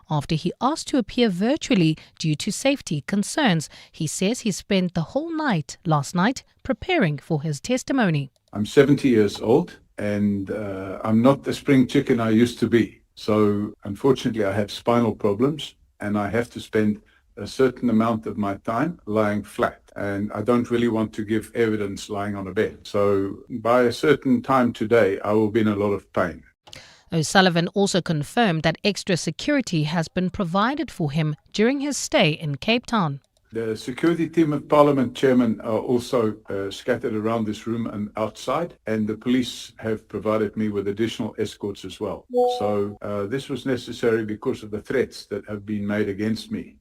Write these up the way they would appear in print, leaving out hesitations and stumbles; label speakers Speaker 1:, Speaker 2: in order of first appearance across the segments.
Speaker 1: after he asked to appear virtually due to safety concerns. He says he spent the whole night last night preparing for his testimony.
Speaker 2: I'm 70 years old and I'm not the spring chicken I used to be. So unfortunately I have spinal problems and I have to spend a certain amount of my time lying flat. And I don't really want to give evidence lying on a bed. So by a certain time today, I will be in a lot of pain.
Speaker 1: O'Sullivan also confirmed that extra security has been provided for him during his stay in Cape Town.
Speaker 2: The security team of Parliament chairmen are also scattered around this room and outside, and the police have provided me with additional escorts as well. So this was necessary because of the threats that have been made against me.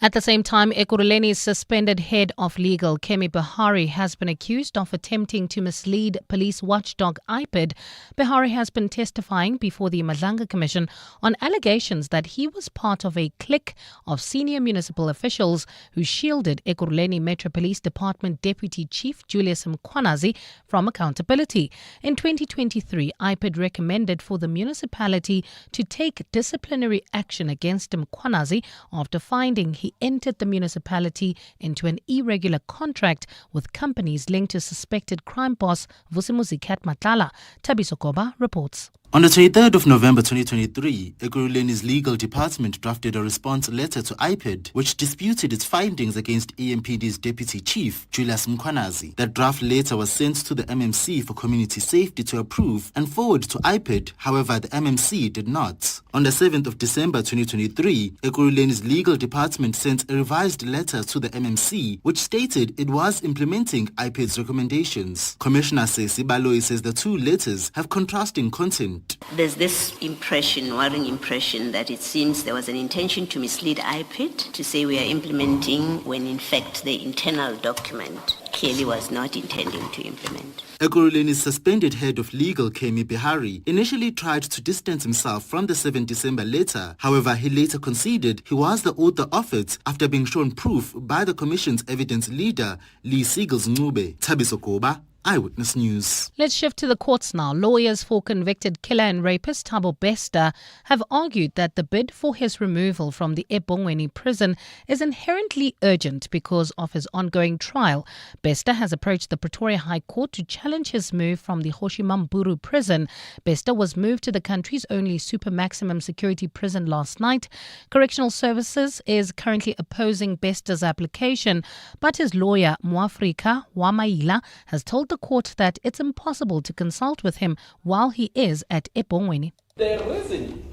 Speaker 1: At the same time, Ekurhuleni's suspended head of legal, Kemi Behari, has been accused of attempting to mislead police watchdog IPID. Behari has been testifying before the Madlanga Commission on allegations that he was part of a clique of senior municipal officials who shielded Ekurhuleni Metro Police Department Deputy Chief Julius Mkhwanazi from accountability. In 2023, IPID recommended for the municipality to take disciplinary action against Mkhwanazi after finding he entered the municipality into an irregular contract with companies linked to suspected crime boss Vusimuzi Matlala. Tabiso Koba reports.
Speaker 3: On the 23rd of November 2023, Ekurhuleni's legal department drafted a response letter to IPID, which disputed its findings against EMPD's deputy chief, Julius Mkhwanazi. That draft letter was sent to the MMC for community safety to approve and forward to IPID, however, the MMC did not. On the 7th of December 2023, Ekurhuleni's legal department sent a revised letter to the MMC, which stated it was implementing IPID's recommendations. Commissioner Sesi Baloyi says the two letters have contrasting content.
Speaker 4: There's this worrying impression that it seems there was an intention to mislead IPID to say we are implementing when in fact the internal document clearly was not intending to implement.
Speaker 3: Ekurhuleni's suspended head of legal, Kemi Behari, initially tried to distance himself from the 7 December letter. However, he later conceded he was the author of it after being shown proof by the Commission's evidence leader, Lee Siegels Ncube. Tabiso Koba, Eyewitness News.
Speaker 1: Let's shift to the courts now. Lawyers for convicted killer and rapist Thabo Bester have argued that the bid for his removal from the eBongweni prison is inherently urgent because of his ongoing trial. Bester has approached the Pretoria High Court to challenge his move from the Hoshimamburu prison. Bester was moved to the country's only super maximum security prison last night. Correctional Services is currently opposing Bester's application, but his lawyer, Muafrika Wamaila, has told the court that it's impossible to consult with him while he is at eBongweni.
Speaker 5: The reason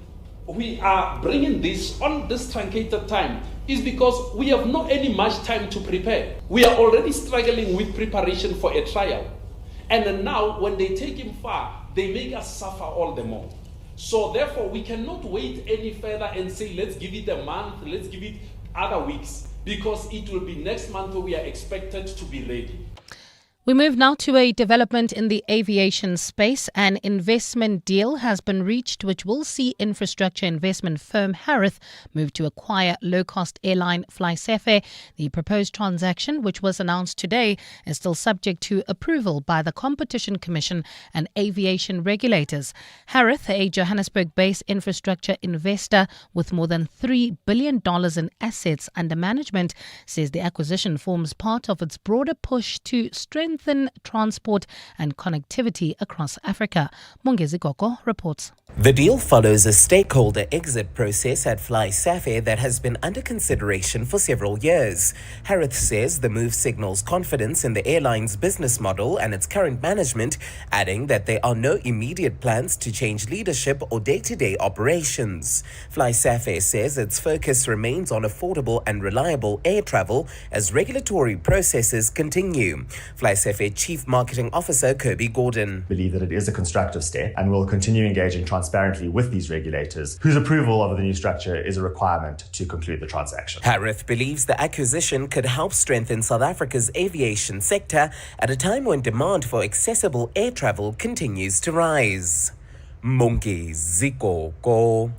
Speaker 5: we are bringing this on this truncated time is because we have not any much time to prepare. We are already struggling with preparation for a trial. And then now when they take him far, they make us suffer all the more. So therefore we cannot wait any further and say let's give it a month, let's give it other weeks, because it will be next month we are expected to be ready.
Speaker 1: We move now to a development in the aviation space. An investment deal has been reached which will see infrastructure investment firm Harith move to acquire low-cost airline FlySafair. The proposed transaction, which was announced today, is still subject to approval by the Competition Commission and aviation regulators. Harith, a Johannesburg-based infrastructure investor with more than $3 billion in assets under management, says the acquisition forms part of its broader push to strengthen transport and connectivity across Africa. Mongezi Koko reports.
Speaker 6: The deal follows a stakeholder exit process at FlySafair that has been under consideration for several years. Harith says the move signals confidence in the airline's business model and its current management, adding that there are no immediate plans to change leadership or day-to-day operations. FlySafair says its focus remains on affordable and reliable air travel as regulatory processes continue. FlySafair Chief Marketing Officer Kirby Gordon.
Speaker 7: I believe that it is a constructive step and will continue engaging transparently with these regulators, whose approval of the new structure is a requirement to conclude the transaction.
Speaker 6: Harith believes the acquisition could help strengthen South Africa's aviation sector at a time when demand for accessible air travel continues to rise. Mongezi Koko,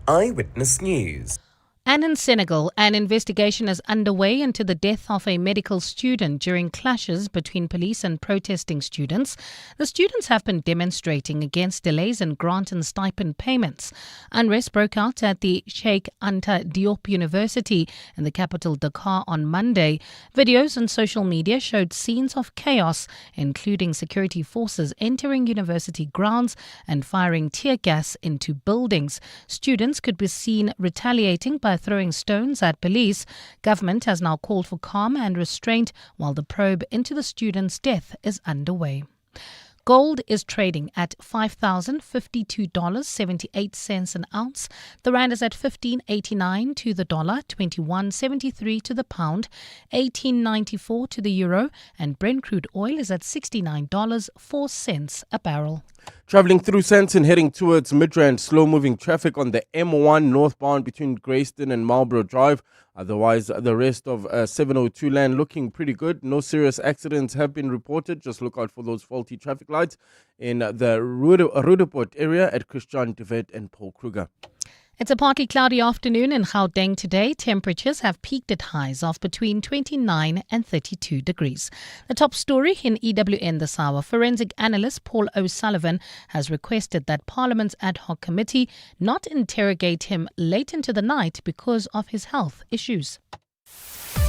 Speaker 6: Eyewitness News.
Speaker 1: And in Senegal, an investigation is underway into the death of a medical student during clashes between police and protesting students. The students have been demonstrating against delays in grant and stipend payments. Unrest broke out at the Sheikh Anta Diop University in the capital Dakar on Monday. Videos on social media showed scenes of chaos, including security forces entering university grounds and firing tear gas into buildings. Students could be seen retaliating by throwing stones at police. Government has now called for calm and restraint while the probe into the student's death is underway. Gold is trading at $5,052.78 an ounce. The rand is at 15.89 to the dollar, 21.73 to the pound, 18.94 to the euro, and Brent crude oil is at $69.04 a barrel.
Speaker 8: Travelling through Sandton, heading towards Midrand, slow-moving traffic on the M1 northbound between Grayston and Marlborough Drive. Otherwise, the rest of 702 land looking pretty good. No serious accidents have been reported. Just look out for those faulty traffic lights in the Rudeport area at Christian de Wet and Paul Kruger.
Speaker 1: It's a partly cloudy afternoon in Gauteng today. Temperatures have peaked at highs of between 29 and 32 degrees. The top story in EWN this hour. Forensic analyst Paul O'Sullivan has requested that Parliament's ad hoc committee not interrogate him late into the night because of his health issues.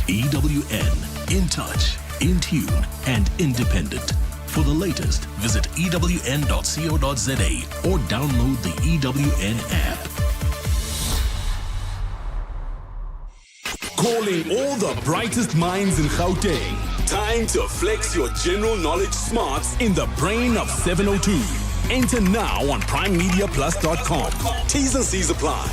Speaker 9: EWN, in touch, in tune and independent. For the latest, visit ewn.co.za or download the EWN app. Calling all the brightest minds in Gauteng. Time to flex your general knowledge smarts in the brain of 702. Enter now on primemediaplus.com. T's and C's apply.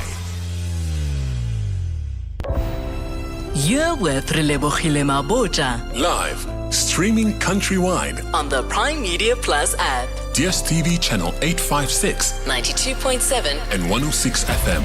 Speaker 10: You're with Relebogile Mabotja.
Speaker 9: Live, streaming countrywide
Speaker 10: On the Prime Media Plus app.
Speaker 9: DSTV channel 856
Speaker 10: 92.7
Speaker 9: and 106 FM.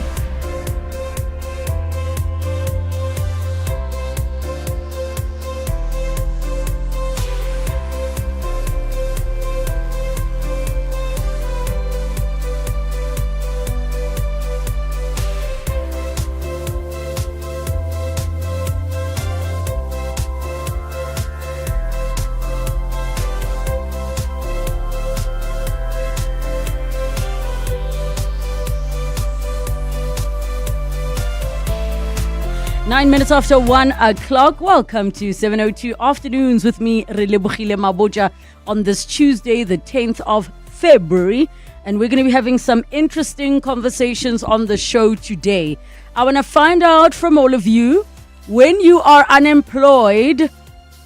Speaker 11: Nine minutes after 1 o'clock. Welcome to 702 Afternoons with me, Relebogile Mabotja, on this Tuesday, the 10th of February. And we're going to be having some interesting conversations on the show today. I want to find out from all of you, when you are unemployed,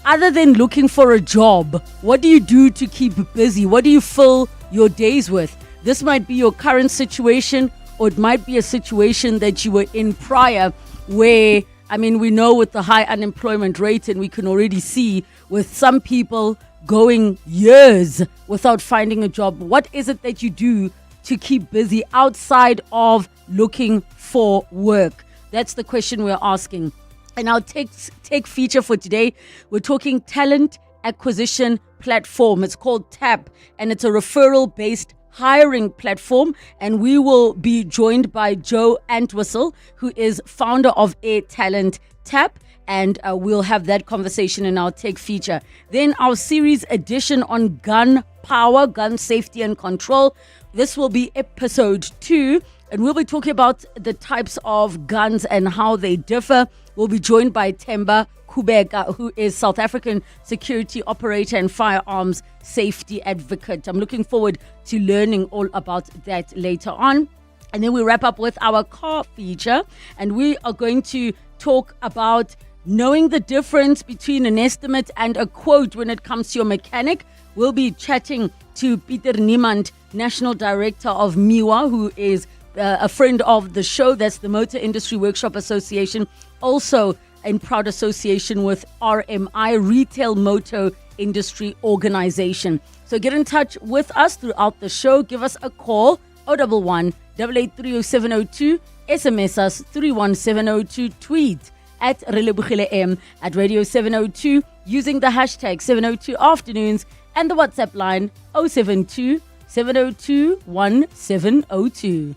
Speaker 11: other than looking for a job, what do you do to keep busy? What do you fill your days with? This might be your current situation, or it might be a situation that you were in prior, where, we know with the high unemployment rate, and we can already see with some people going years without finding a job. What is it that you do to keep busy outside of looking for work? That's the question we're asking. And our tech feature for today, we're talking talent acquisition platform. It's called TAP, and it's a referral-based hiring platform, and we will be joined by Joe Antwistle, who is founder of Air Talent Tap, and we'll have that conversation in our tech feature. Then our series edition on gun power, gun safety and control. This will be episode 2, and we'll be talking about the types of guns and how they differ. We'll be joined by Themba Kubeka, who is South African security operator and firearms safety advocate. I'm looking forward to learning all about that later on. And then we wrap up with our car feature, and we are going to talk about knowing the difference between an estimate and a quote when it comes to your mechanic. We'll be chatting to Peter Niemand, National Director of MIWA, who is a friend of the show. That's the Motor Industry Workshop Association, also in proud association with RMI, Retail Motor Industry Organization. So get in touch with us throughout the show. Give us a call, 011 883 0702, SMS us 31702, tweet at Relebogile M, at Radio 702, using the hashtag 702 Afternoons, and the WhatsApp line 072 702 1702.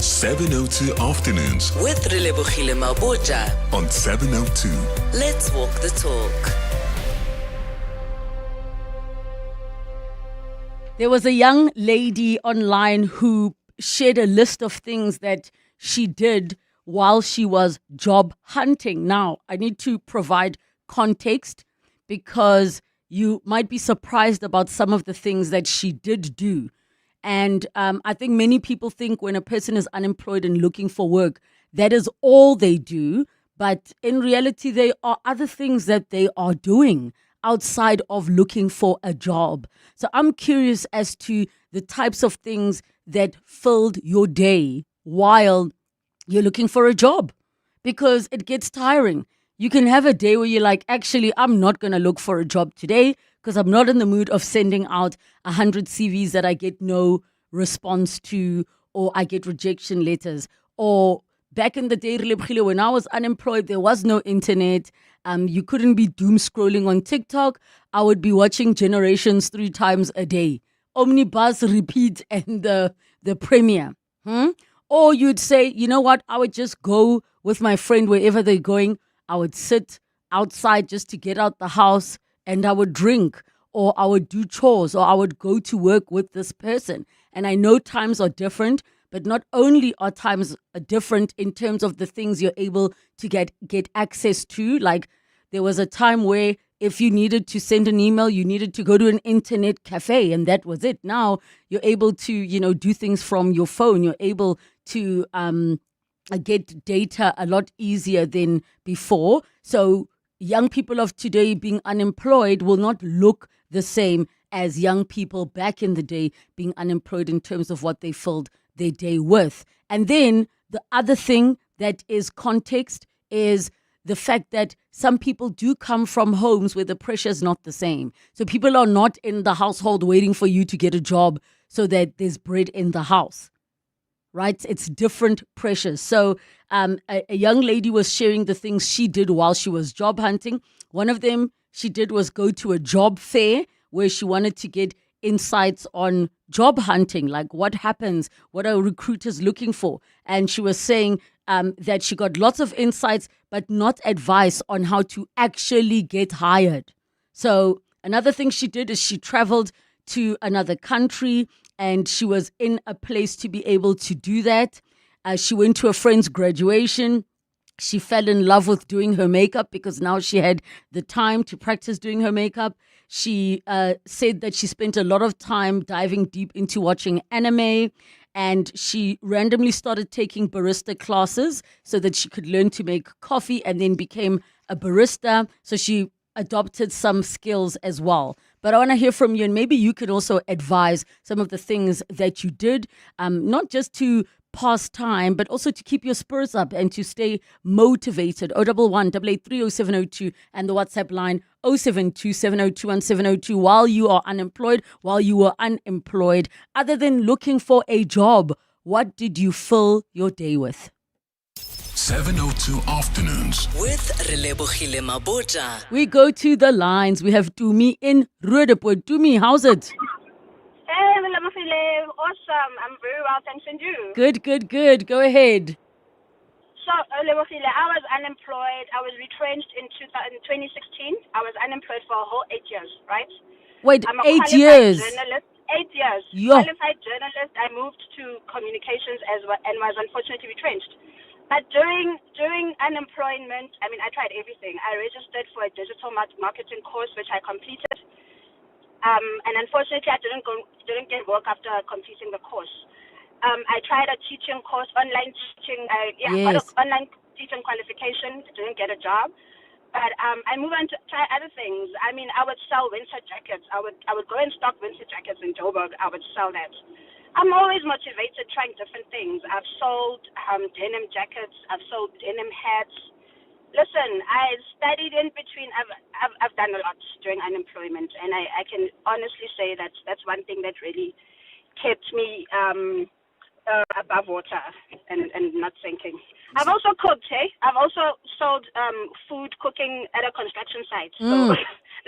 Speaker 9: 702 Afternoons
Speaker 10: With Relebogile Mabotja.
Speaker 9: on 702.
Speaker 10: Let's walk the talk.
Speaker 11: There was a young lady online who shared a list of things that she did while she was job hunting. Now, I need to provide context because you might be surprised about some of the things that she did do. And I think many people think when a person is unemployed and looking for work, that is all they do. But in reality, there are other things that they are doing outside of looking for a job. So I'm curious as to the types of things that filled your day while you're looking for a job, because it gets tiring. You can have a day where you're like, actually, I'm not going to look for a job today because I'm not in the mood of sending out 100 CVs that I get no response to, or I get rejection letters. Or back in the day, Relebogile, when I was unemployed, there was no internet. You couldn't be doom scrolling on TikTok. I would be watching Generations 3 times a day. Omnibus, repeat, and the premiere. Or you'd say, you know what, I would just go with my friend wherever they're going. I would sit outside just to get out the house and I would drink, or I would do chores, or I would go to work with this person. And I know times are different, but not only are times different in terms of the things you're able to get access to. Like there was a time where if you needed to send an email, you needed to go to an internet cafe, and that was it. Now you're able to, do things from your phone. You're able to get data a lot easier than before. So young people of today being unemployed will not look the same as young people back in the day being unemployed in terms of what they filled their day with. And then the other thing that is context is the fact that some people do come from homes where the pressure is not the same. So people are not in the household waiting for you to get a job so that there's bread in the house, right? It's different pressures. So a young lady was sharing the things she did while she was job hunting. One of them she did was go to a job fair where she wanted to get insights on job hunting, like what happens, what are recruiters looking for. And she was saying that she got lots of insights, but not advice on how to actually get hired. So another thing she did is she traveled to another country, and she was in a place to be able to do that. She went to a friend's graduation. She fell in love with doing her makeup because now she had the time to practice doing her makeup. She said that she spent a lot of time diving deep into watching anime, and she randomly started taking barista classes so that she could learn to make coffee, and then became a barista. So she adopted some skills as well. But I want to hear from you, and maybe you could also advise some of the things that you did, not just to pass time, but also to keep your spirits up and to stay motivated. 011 883 0702 and the WhatsApp line 072 702 702 while you are unemployed, while you were unemployed. Other than looking for a job, what did you fill your day with?
Speaker 9: 702 Afternoons.
Speaker 10: With Relebogile Mabotja.
Speaker 11: We go to the lines. We have Tumi in Relebogile. Tumi, how's it?
Speaker 12: Hey, Relebogile, awesome. I'm very well, thanks, and you?
Speaker 11: Good. Go ahead.
Speaker 12: So, Relebogile, I was unemployed. I was retrenched in 2016. I was unemployed for a whole 8 years, right?
Speaker 11: Wait,
Speaker 12: I'm a
Speaker 11: 8 years?
Speaker 12: journalist. 8 years.
Speaker 11: Yo.
Speaker 12: Qualified journalist. I moved to communications as well and was unfortunately retrenched. But during unemployment, I tried everything. I registered for a digital marketing course, which I completed. And unfortunately, I didn't get work after completing the course. I tried a teaching course, online teaching. Got an online teaching qualification. Didn't get a job. But I moved on to try other things. I would sell winter jackets. I would go and stock winter jackets in Joburg. I would sell that. I'm always motivated trying different things. I've sold denim jackets. I've sold denim hats. Listen, I studied in between. I've done a lot during unemployment, and I can honestly say that's one thing that really kept me above water and not sinking. I've also cooked, hey? I've also sold food cooking at a construction site. So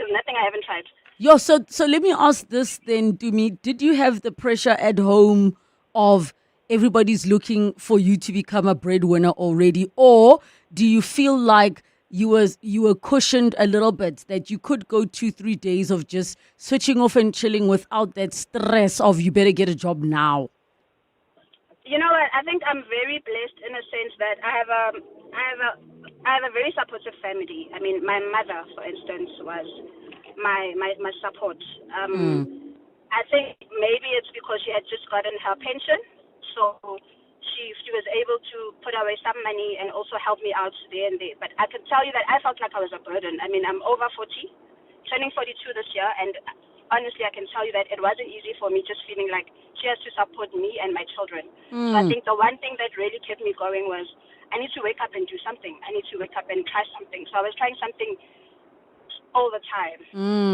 Speaker 12: there's nothing I haven't tried.
Speaker 11: Yo, so let me ask this then, Dumi. Did you have the pressure at home of everybody's looking for you to become a breadwinner already? Or do you feel like you were cushioned a little bit, that you could go 2-3 days of just switching off and chilling without that stress of you better get a job now?
Speaker 12: You know what? I think I'm very blessed in a sense that I have a very supportive family. I mean, my mother, for instance, was my support. I think maybe it's because she had just gotten her pension, so she was able to put away some money and also help me out there and there. But I can tell you that I felt like I was a burden. I mean, I'm over 40, turning 42 this year, and honestly, I can tell you that it wasn't easy for me, just feeling like she has to support me and my children. So I think the one thing that really kept me going was I need to wake up and do something. I need to wake up and try something. So I was trying something all the time,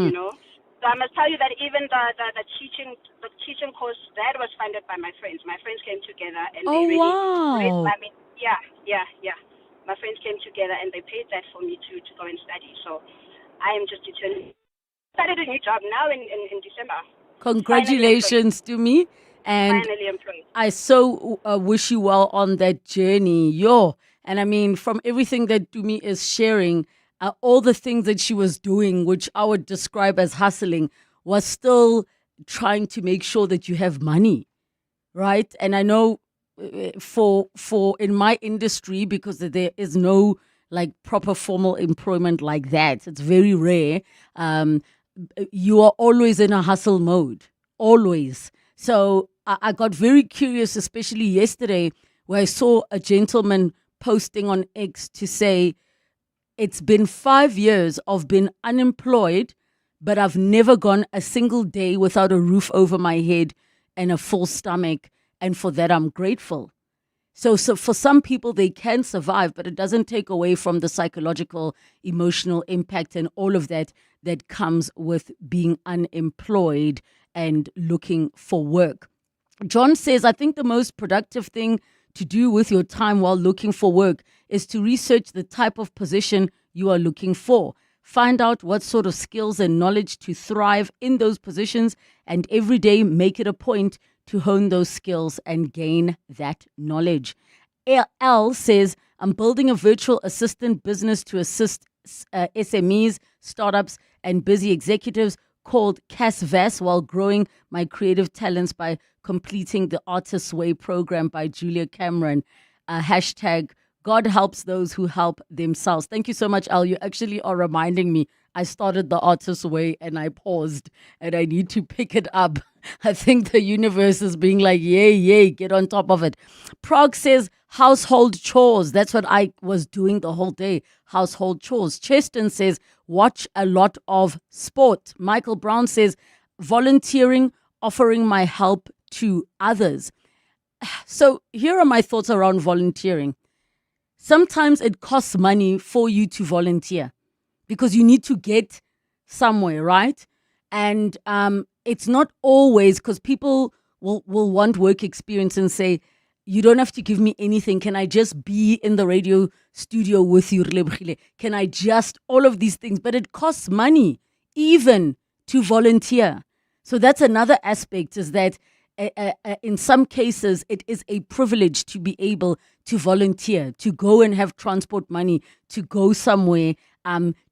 Speaker 12: you know. So I must tell you that even the teaching course, that was funded by my friends. My friends came together and they really raised my, yeah. My friends came together and they paid that for me to go and study. So I am just determined. Started a new job now in December.
Speaker 11: Congratulations to me. And
Speaker 12: finally employed.
Speaker 11: I so wish you well on that journey. And I mean, from everything that Tumi is sharing, all the things that she was doing, which I would describe as hustling, was still trying to make sure that you have money, right? And I know for in my industry, because there is no like proper formal employment like that, it's very rare. You are always in a hustle mode, always. So I got very curious, especially yesterday, where I saw a gentleman posting on X to say, it's been 5 years of being unemployed, but I've never gone a single day without a roof over my head and a full stomach. And for that, I'm grateful. So for some people, they can survive, but it doesn't take away from the psychological, emotional impact and all of that comes with being unemployed and looking for work. John says, I think the most productive thing to do with your time while looking for work is to research the type of position you are looking for. Find out what sort of skills and knowledge to thrive in those positions, and every day make it a point to hone those skills and gain that knowledge. L says, I'm building a virtual assistant business to assist SMEs, startups, and busy executives called CASVAS while growing my creative talents by completing the Artist's Way program by Julia Cameron. Hashtag God helps those who help themselves. Thank you so much, Al. You actually are reminding me. I started the Artist's Way and I paused and I need to pick it up. I think the universe is being like, yay, get on top of it. Prague says household chores. That's what I was doing the whole day. Household chores. Cheston says watch a lot of sport. Michael Brown says volunteering, offering my help to others. So here are my thoughts around volunteering. Sometimes it costs money for you to volunteer because you need to get somewhere, right? And it's not always, because people will want work experience and say, you don't have to give me anything. Can I just be in the radio studio with you, Relebogile? Can I just, all of these things? But it costs money even to volunteer. So that's another aspect, is that in some cases, it is a privilege to be able to volunteer, to go and have transport money, to go somewhere,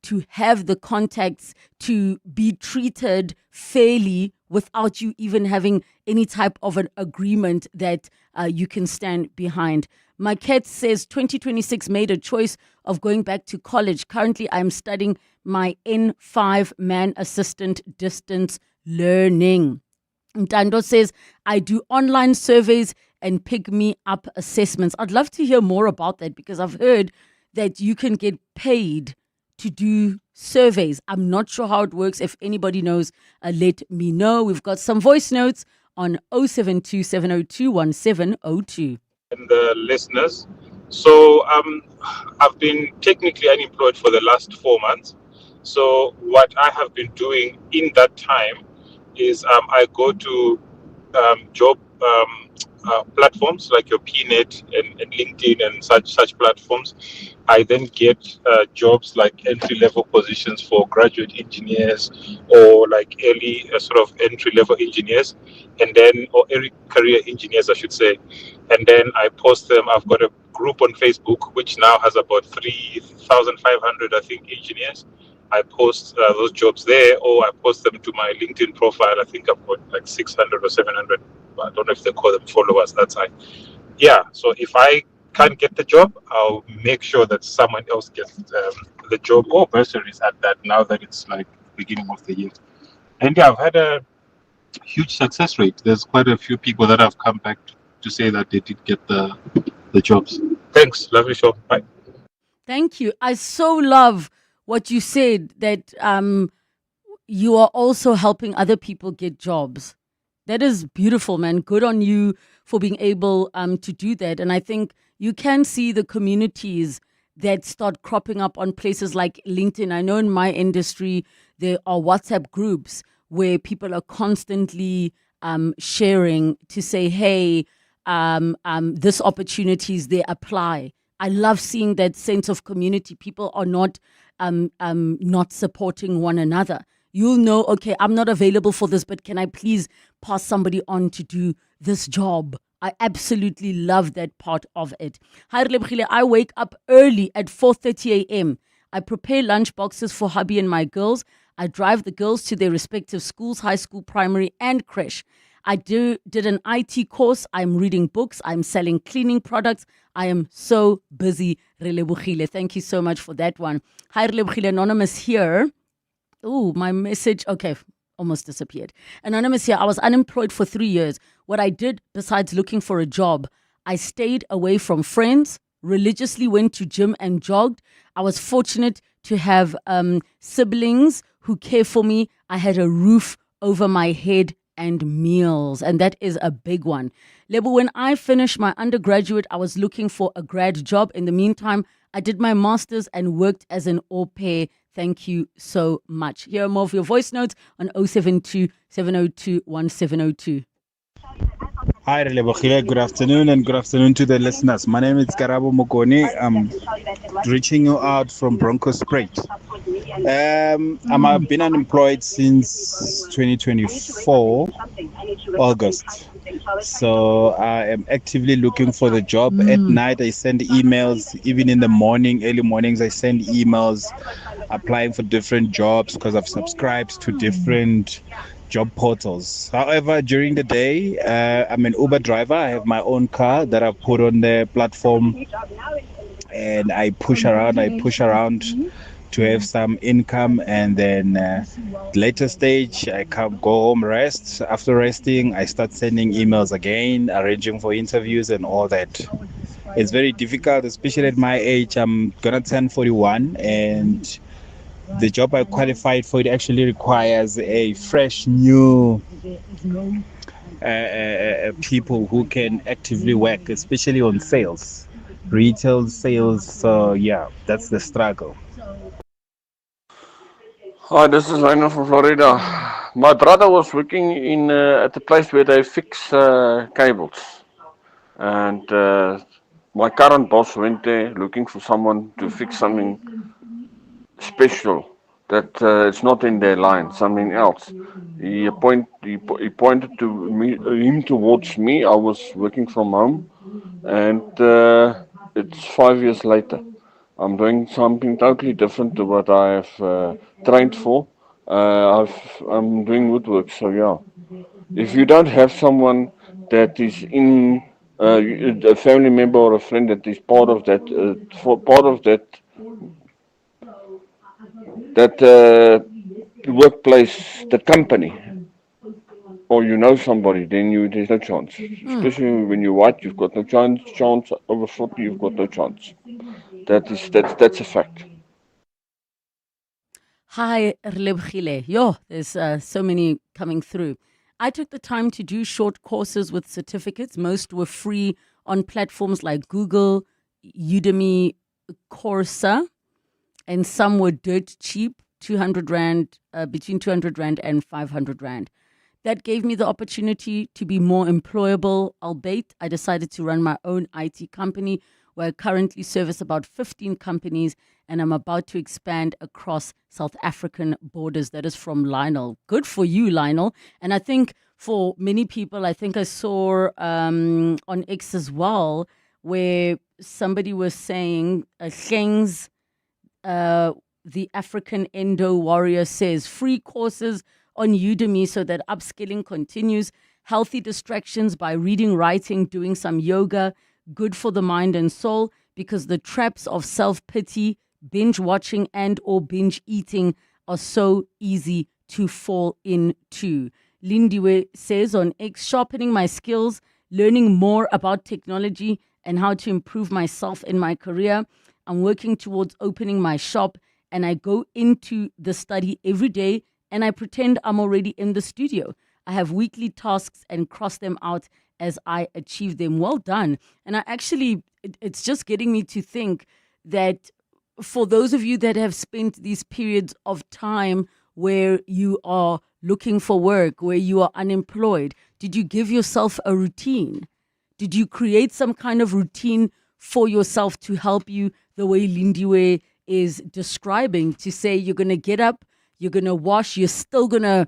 Speaker 11: to have the contacts, to be treated fairly without you even having any type of an agreement that you can stand behind. My cat says 2026 made a choice of going back to college. Currently, I'm studying my N5 man assistant distance learning. Ntando says, I do online surveys and pick me up assessments. I'd love to hear more about that, because I've heard that you can get paid to do surveys. I'm not sure how it works. If anybody knows, let me know. We've got some voice notes on 072 702 1702.
Speaker 13: And the listeners. So I've been technically unemployed for the last 4 months. So what I have been doing in that time is I go to job platforms like your PNet and LinkedIn and such platforms. I then get jobs like entry-level positions for graduate engineers, or like early sort of entry-level engineers, and then, or early career engineers, I should say. and then I post them. I've got a group on Facebook which now has about 3,500, I think, engineers. I post those jobs there, or I post them to my LinkedIn profile. I think I've got like 600 or 700. I don't know if they call them followers that side. Yeah, so if I can't get the job, I'll make sure that someone else gets the job or bursaries at that, now that it's like beginning of the year. And yeah, I've had a huge success rate. There's quite a few people that have come back to say that they did get the jobs. Thanks. Lovely show. Bye.
Speaker 11: Thank you. I so love what you said, that you are also helping other people get jobs. That is beautiful, man. Good on you for being able to do that. And I think you can see the communities that start cropping up on places like LinkedIn. I know in my industry, there are WhatsApp groups where people are constantly sharing to say, hey, this opportunity is there, apply. I love seeing that sense of community. People are not supporting one another. You'll know, okay, I'm not available for this, but can I please pass somebody on to do this job? I absolutely love that part of it. Hi, Relebogile. I wake up early at 4:30 a.m. I prepare lunch boxes for hubby and my girls. I drive the girls to their respective schools, high school, primary, and creche. I did an IT course. I'm reading books. I'm selling cleaning products. I am so busy, Relebogile. Thank you so much for that one. Hi, Relebogile. Anonymous here. Oh, my message. Okay, almost disappeared. Anonymous here. I was unemployed for 3 years. What I did, besides looking for a job, I stayed away from friends, religiously went to gym and jogged. I was fortunate to have siblings who care for me. I had a roof over my head and meals, and that is a big one. Lebo, when I finished my undergraduate, I was looking for a grad job. In the meantime, I did my master's and worked as an au pair. Thank you so much. Here are more of your voice notes on 072 702 1702.
Speaker 14: Hi, Relebogile. Good afternoon, and good afternoon to the listeners. My name is Karabo Mokoni. I'm reaching you out from Bronkhorstspruit. I've been unemployed since 2024, August. So I am actively looking for the job. At night, I send emails. Even in the morning, early mornings, I send emails applying for different jobs because I've subscribed to different job portals. However, during the day, I'm an Uber driver. I have my own car that I've put on the platform, and I push around to have some income, and then later stage I go home, rest. After resting, I start sending emails again, arranging for interviews and all that. It's very difficult, especially at my age. I'm gonna turn 41, and the job I qualified for, it actually requires a fresh new people who can actively work, especially on sales, retail sales. So yeah, that's the struggle.
Speaker 15: Hi, this is Lionel from Florida. My brother was working in at the place where they fix cables, and my current boss went there looking for someone to fix something special that it's not in their line, something else. He pointed to him towards me. I was working from home, and it's 5 years later. I'm doing something totally different to what I've trained for. I'm doing woodwork, so yeah. If you don't have someone that is in a family member or a friend that is part of that, workplace, the company, or you know somebody, then there's no chance. Especially when you're white, you've got no chance. Over 40, you've got no chance. That's a fact.
Speaker 11: Hi, Relebogile. Yo, there's so many coming through. I took the time to do short courses with certificates. Most were free on platforms like Google, Udemy, Coursera, and some were dirt cheap, 200 Rand, between 200 Rand and 500 Rand. That gave me the opportunity to be more employable, albeit I decided to run my own IT company where I currently service about 15 companies, and I'm about to expand across South African borders. That is from Lionel. Good for you, Lionel. And I think for many people. I think I saw on X as well, where somebody was saying, Shengs, the African Endo Warrior says, free courses on Udemy so that upskilling continues, healthy distractions by reading, writing, doing some yoga, good for the mind and soul, because the traps of self-pity, binge watching and or binge eating are so easy to fall into. Lindiwe says on X, sharpening my skills, learning more about technology and how to improve myself in my career. I'm working towards opening my shop, and I go into the study every day and I pretend I'm already in the studio. I have weekly tasks and cross them out as I achieve them. Well done. And I actually, it's just getting me to think that for those of you that have spent these periods of time where you are looking for work, where you are unemployed, did you give yourself a routine? Did you create some kind of routine for yourself to help you the way Lindiwe is describing, to say you're going to get up, you're going to wash, you're still going to,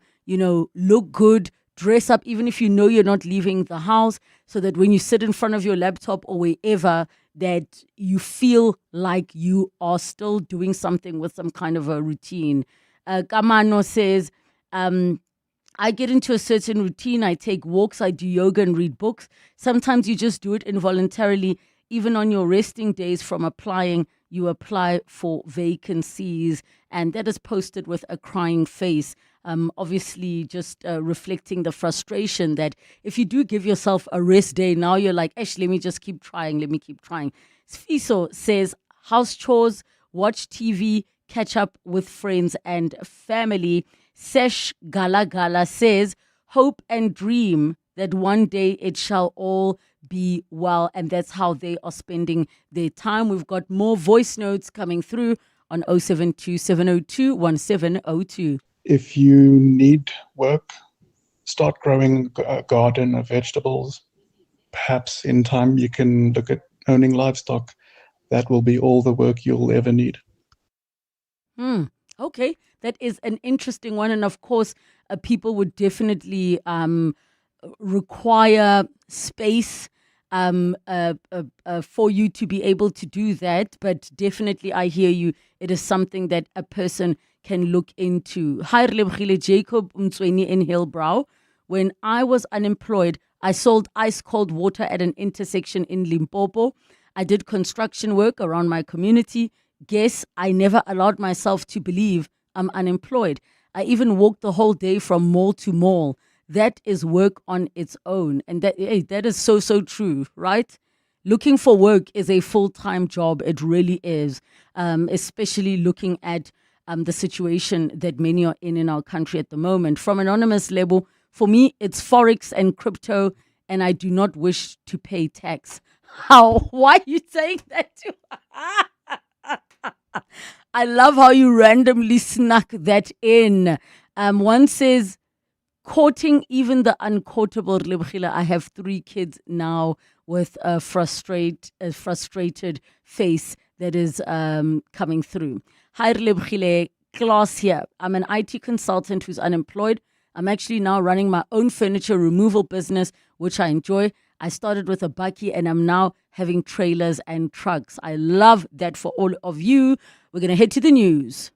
Speaker 11: look good, dress up, even if you know you're not leaving the house, so that when you sit in front of your laptop or wherever, that you feel like you are still doing something with some kind of a routine. Kamano says, I get into a certain routine. I take walks, I do yoga and read books. Sometimes you just do it involuntarily. Even on your resting days from applying, you apply for vacancies. And that is posted with a crying face. Obviously, just reflecting the frustration that if you do give yourself a rest day, now you're like, let me just keep trying. Let me keep trying. Sfiso says, house chores, watch TV, catch up with friends and family. Sesh Gala Gala says, hope and dream that one day it shall all be well. And that's how they are spending their time. We've got more voice notes coming through on 072 702 1702.
Speaker 16: If you need work, start growing a garden of vegetables. Perhaps in time you can look at owning livestock. That will be all the work you'll ever need.
Speaker 11: Okay, that is an interesting one. And of course, people would definitely require space for you to be able to do that. But definitely, I hear you. It is something that a person can look into. Hi, Relebogile Jacob Mtsweni in Hillbrow. When I was unemployed, I sold ice cold water at an intersection in Limpopo. I did construction work around my community. Guess I never allowed myself to believe I'm unemployed. I even walked the whole day from mall to mall. That is work on its own. And that is so, so true, right? Looking for work is a full-time job. It really is, especially looking at the situation that many are in our country at the moment. From anonymous level, for me, it's Forex and crypto, and I do not wish to pay tax. How? Why are you saying that to I love how you randomly snuck that in. One says, courting even the unquotable. Relebogile, I have 3 kids now with a frustrated face that is coming through. Hi, Relebogile, Klaas here. I'm an IT consultant who's unemployed. I'm actually now running my own furniture removal business, which I enjoy. I started with a bakkie and I'm now having trailers and trucks. I love that for all of you. We're going to head to the news.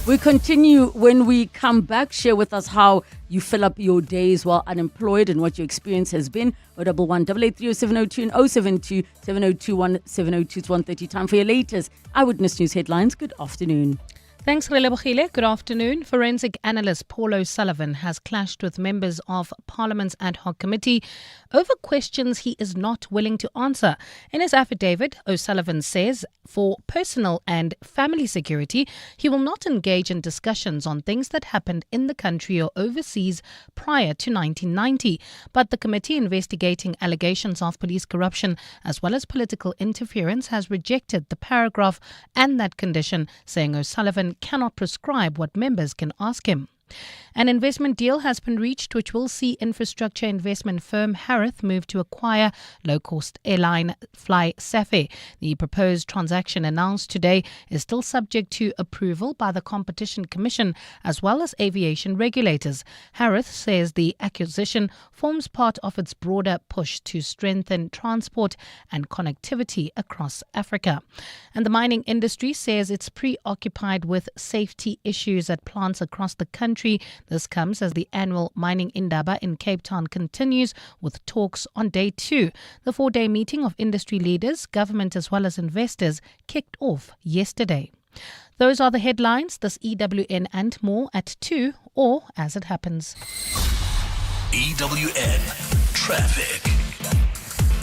Speaker 11: We continue when we come back. Share with us how you fill up your days while unemployed and what your experience has been. 011 883 0702 and 072 702 1702. It's 1:30. Time for your latest Eyewitness News headlines. Good afternoon.
Speaker 1: Thanks, Relebogile. Good afternoon. Forensic analyst Paul O'Sullivan has clashed with members of Parliament's ad hoc committee over questions he is not willing to answer. In his affidavit, O'Sullivan says for personal and family security, he will not engage in discussions on things that happened in the country or overseas prior to 1990. But the committee investigating allegations of police corruption as well as political interference has rejected the paragraph and that condition, saying O'Sullivan cannot prescribe what members can ask him. An investment deal has been reached which will see infrastructure investment firm Harith move to acquire low-cost airline Fly Safair. The proposed transaction announced today is still subject to approval by the Competition Commission as well as aviation regulators. Harith says the acquisition forms part of its broader push to strengthen transport and connectivity across Africa. And the mining industry says it's preoccupied with safety issues at plants across the country. This comes as the annual Mining Indaba in Cape Town continues with talks on day 2. The 4-day meeting of industry leaders, government as well as investors kicked off yesterday. Those are the headlines. This EWN and more at 2 or as it happens.
Speaker 9: EWN Traffic.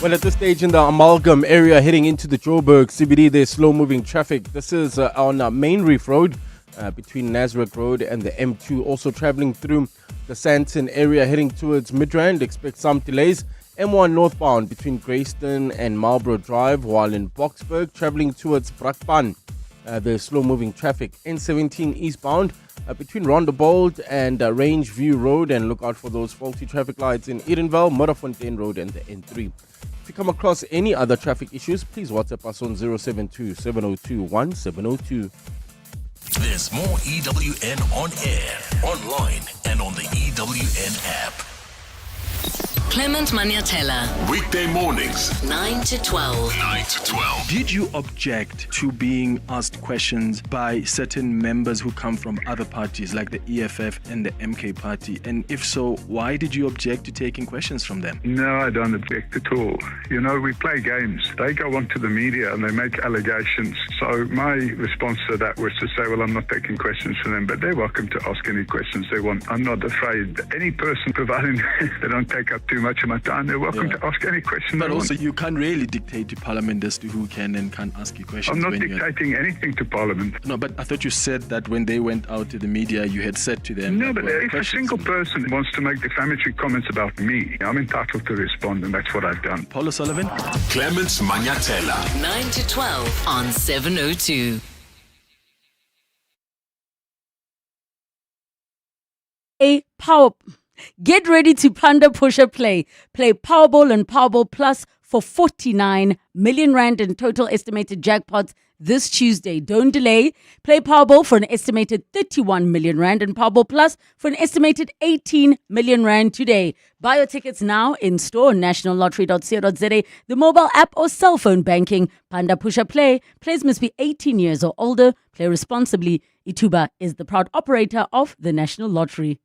Speaker 8: Well, at this stage in the Amalgam area heading into the Joburg CBD, there's slow-moving traffic. This is on Main Reef Road. Between Nazareth Road and the M2, also travelling through the Sandton area heading towards Midrand. Expect some delays. M1 northbound between Greyston and Marlborough Drive, while in Boksburg travelling towards Brakpan. There's slow-moving traffic. N17 eastbound between Rondebold and Range View Road, and look out for those faulty traffic lights in Edenvale, Modderfontein Road and the N3. If you come across any other traffic issues, please WhatsApp us on 072 702 1702.
Speaker 9: There's more EWN on air, online, and on the EWN app.
Speaker 10: Clement Maniatella.
Speaker 9: Weekday mornings,
Speaker 10: 9 to 12.
Speaker 9: 9 to 12.
Speaker 17: Did you object to being asked questions by certain members who come from other parties like the EFF and the MK party? And if so, why did you object to taking questions from them?
Speaker 18: No, I don't object at all. You know, we play games. They go onto the media and they make allegations. So my response to that was to say, well, I'm not taking questions from them, but they're welcome to ask any questions they want. I'm not afraid. Any person, providing they don't take up too much of my time, they're welcome to ask any question
Speaker 17: But
Speaker 18: they
Speaker 17: also,
Speaker 18: want.
Speaker 17: you can't really dictate to Parliament as to who can and can't ask you questions.
Speaker 18: I'm not dictating anything to Parliament.
Speaker 17: No, but I thought you said that when they went out to the media, you had said to them...
Speaker 18: No, but if a single person wants to make defamatory comments about me, I'm entitled to respond, and that's what I've done.
Speaker 17: Paul O'Sullivan?
Speaker 9: Clement Maniatella.
Speaker 10: 9 to 12 on 702.
Speaker 11: A power. Get ready to plunder, pusher, play. Play Powerball and Powerball Plus for 49 million rand in total estimated jackpots this Tuesday. Don't delay. Play Powerball for an estimated 31 million rand and Powerball Plus for an estimated 18 million rand today. Buy your tickets now in store on nationallottery.co.za, the mobile app or cell phone banking. Panda Pusher Play. Players must be 18 years or older. Play responsibly. Ituba is the proud operator of the National Lottery.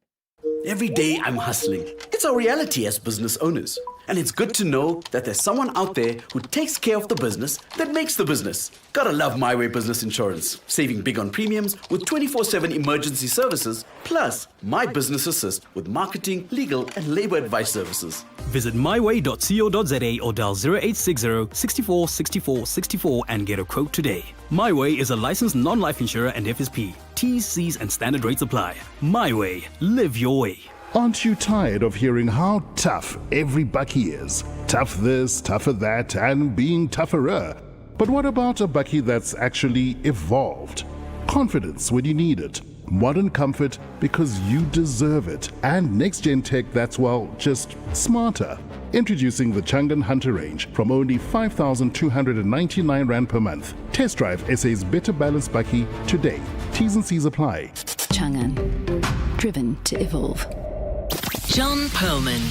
Speaker 19: Every day I'm hustling. It's our reality as business owners. And it's good to know that there's someone out there who takes care of the business that makes the business. Gotta love My Way Business Insurance. Saving big on premiums with 24/7 emergency services, plus My Business Assist with marketing, legal, and labor advice services.
Speaker 20: Visit myway.co.za or dial 0860 64 64 64 and get a quote today. My Way is a licensed non-life insurer and FSP. T's, C's, and standard rates apply. My Way. Live your way.
Speaker 21: Aren't you tired of hearing how tough every Bucky is? Tough this, tougher that, and being tougherer. But what about a Bucky that's actually evolved? Confidence when you need it. Modern comfort because you deserve it. And next-gen tech that's, well, just smarter. Introducing the Chang'an Hunter range from only 5,299 Rand per month. Test drive SA's Better Balanced Bucky today. T's and C's apply.
Speaker 22: Chang'an. Driven to evolve.
Speaker 10: John Perlman.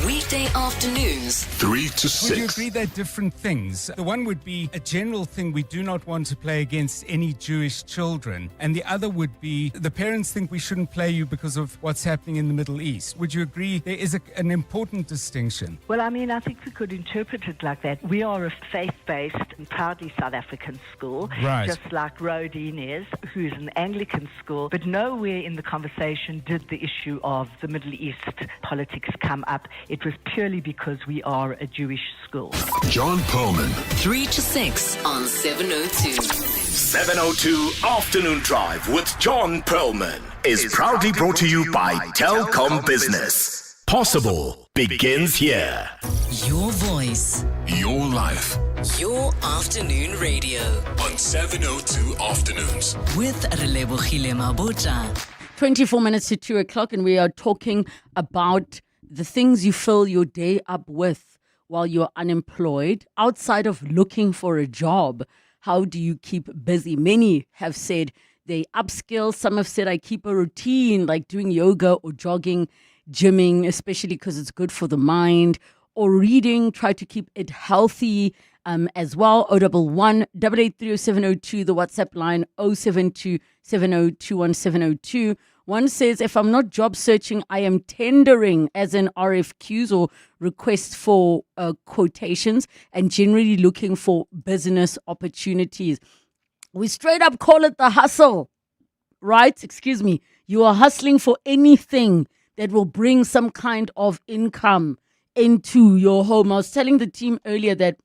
Speaker 10: Weekday afternoons,
Speaker 9: 3 to 6.
Speaker 23: Would you agree they're different things? The one would be a general thing, we do not want to play against any Jewish children. And the other would be the parents think we shouldn't play you because of what's happening in the Middle East. Would you agree there is an important distinction?
Speaker 24: Well, I mean, I think we could interpret it like that. We are a faith-based and proudly South African school,
Speaker 23: Right.
Speaker 24: just like Rodine is, who's an Anglican school. But nowhere in the conversation did the issue of the Middle East politics come up. It was purely because we are a Jewish school.
Speaker 9: John Perlman.
Speaker 10: 3 to 6 on 702.
Speaker 9: 702 Afternoon Drive with John Perlman is proudly brought to you by Telkom Business. Possible begins here.
Speaker 10: Your voice.
Speaker 9: Your life.
Speaker 10: Your afternoon radio.
Speaker 9: On 702 Afternoons.
Speaker 10: With Relebogile Mabotja.
Speaker 11: 24 minutes to 2 o'clock, and we are talking about the things you fill your day up with while you're unemployed. Outside of looking for a job, how do you keep busy? Many have said they upskill. Some have said I keep a routine like doing yoga or jogging, gymming, especially because it's good for the mind, or reading, try to keep it healthy as well. 011 8830702, the WhatsApp line 072 7021702. One says, if I'm not job searching, I am tendering, as in RFQs or requests for quotations, and generally looking for business opportunities. We straight up call it the hustle, right? Excuse me. You are hustling for anything that will bring some kind of income into your home. I was telling the team earlier that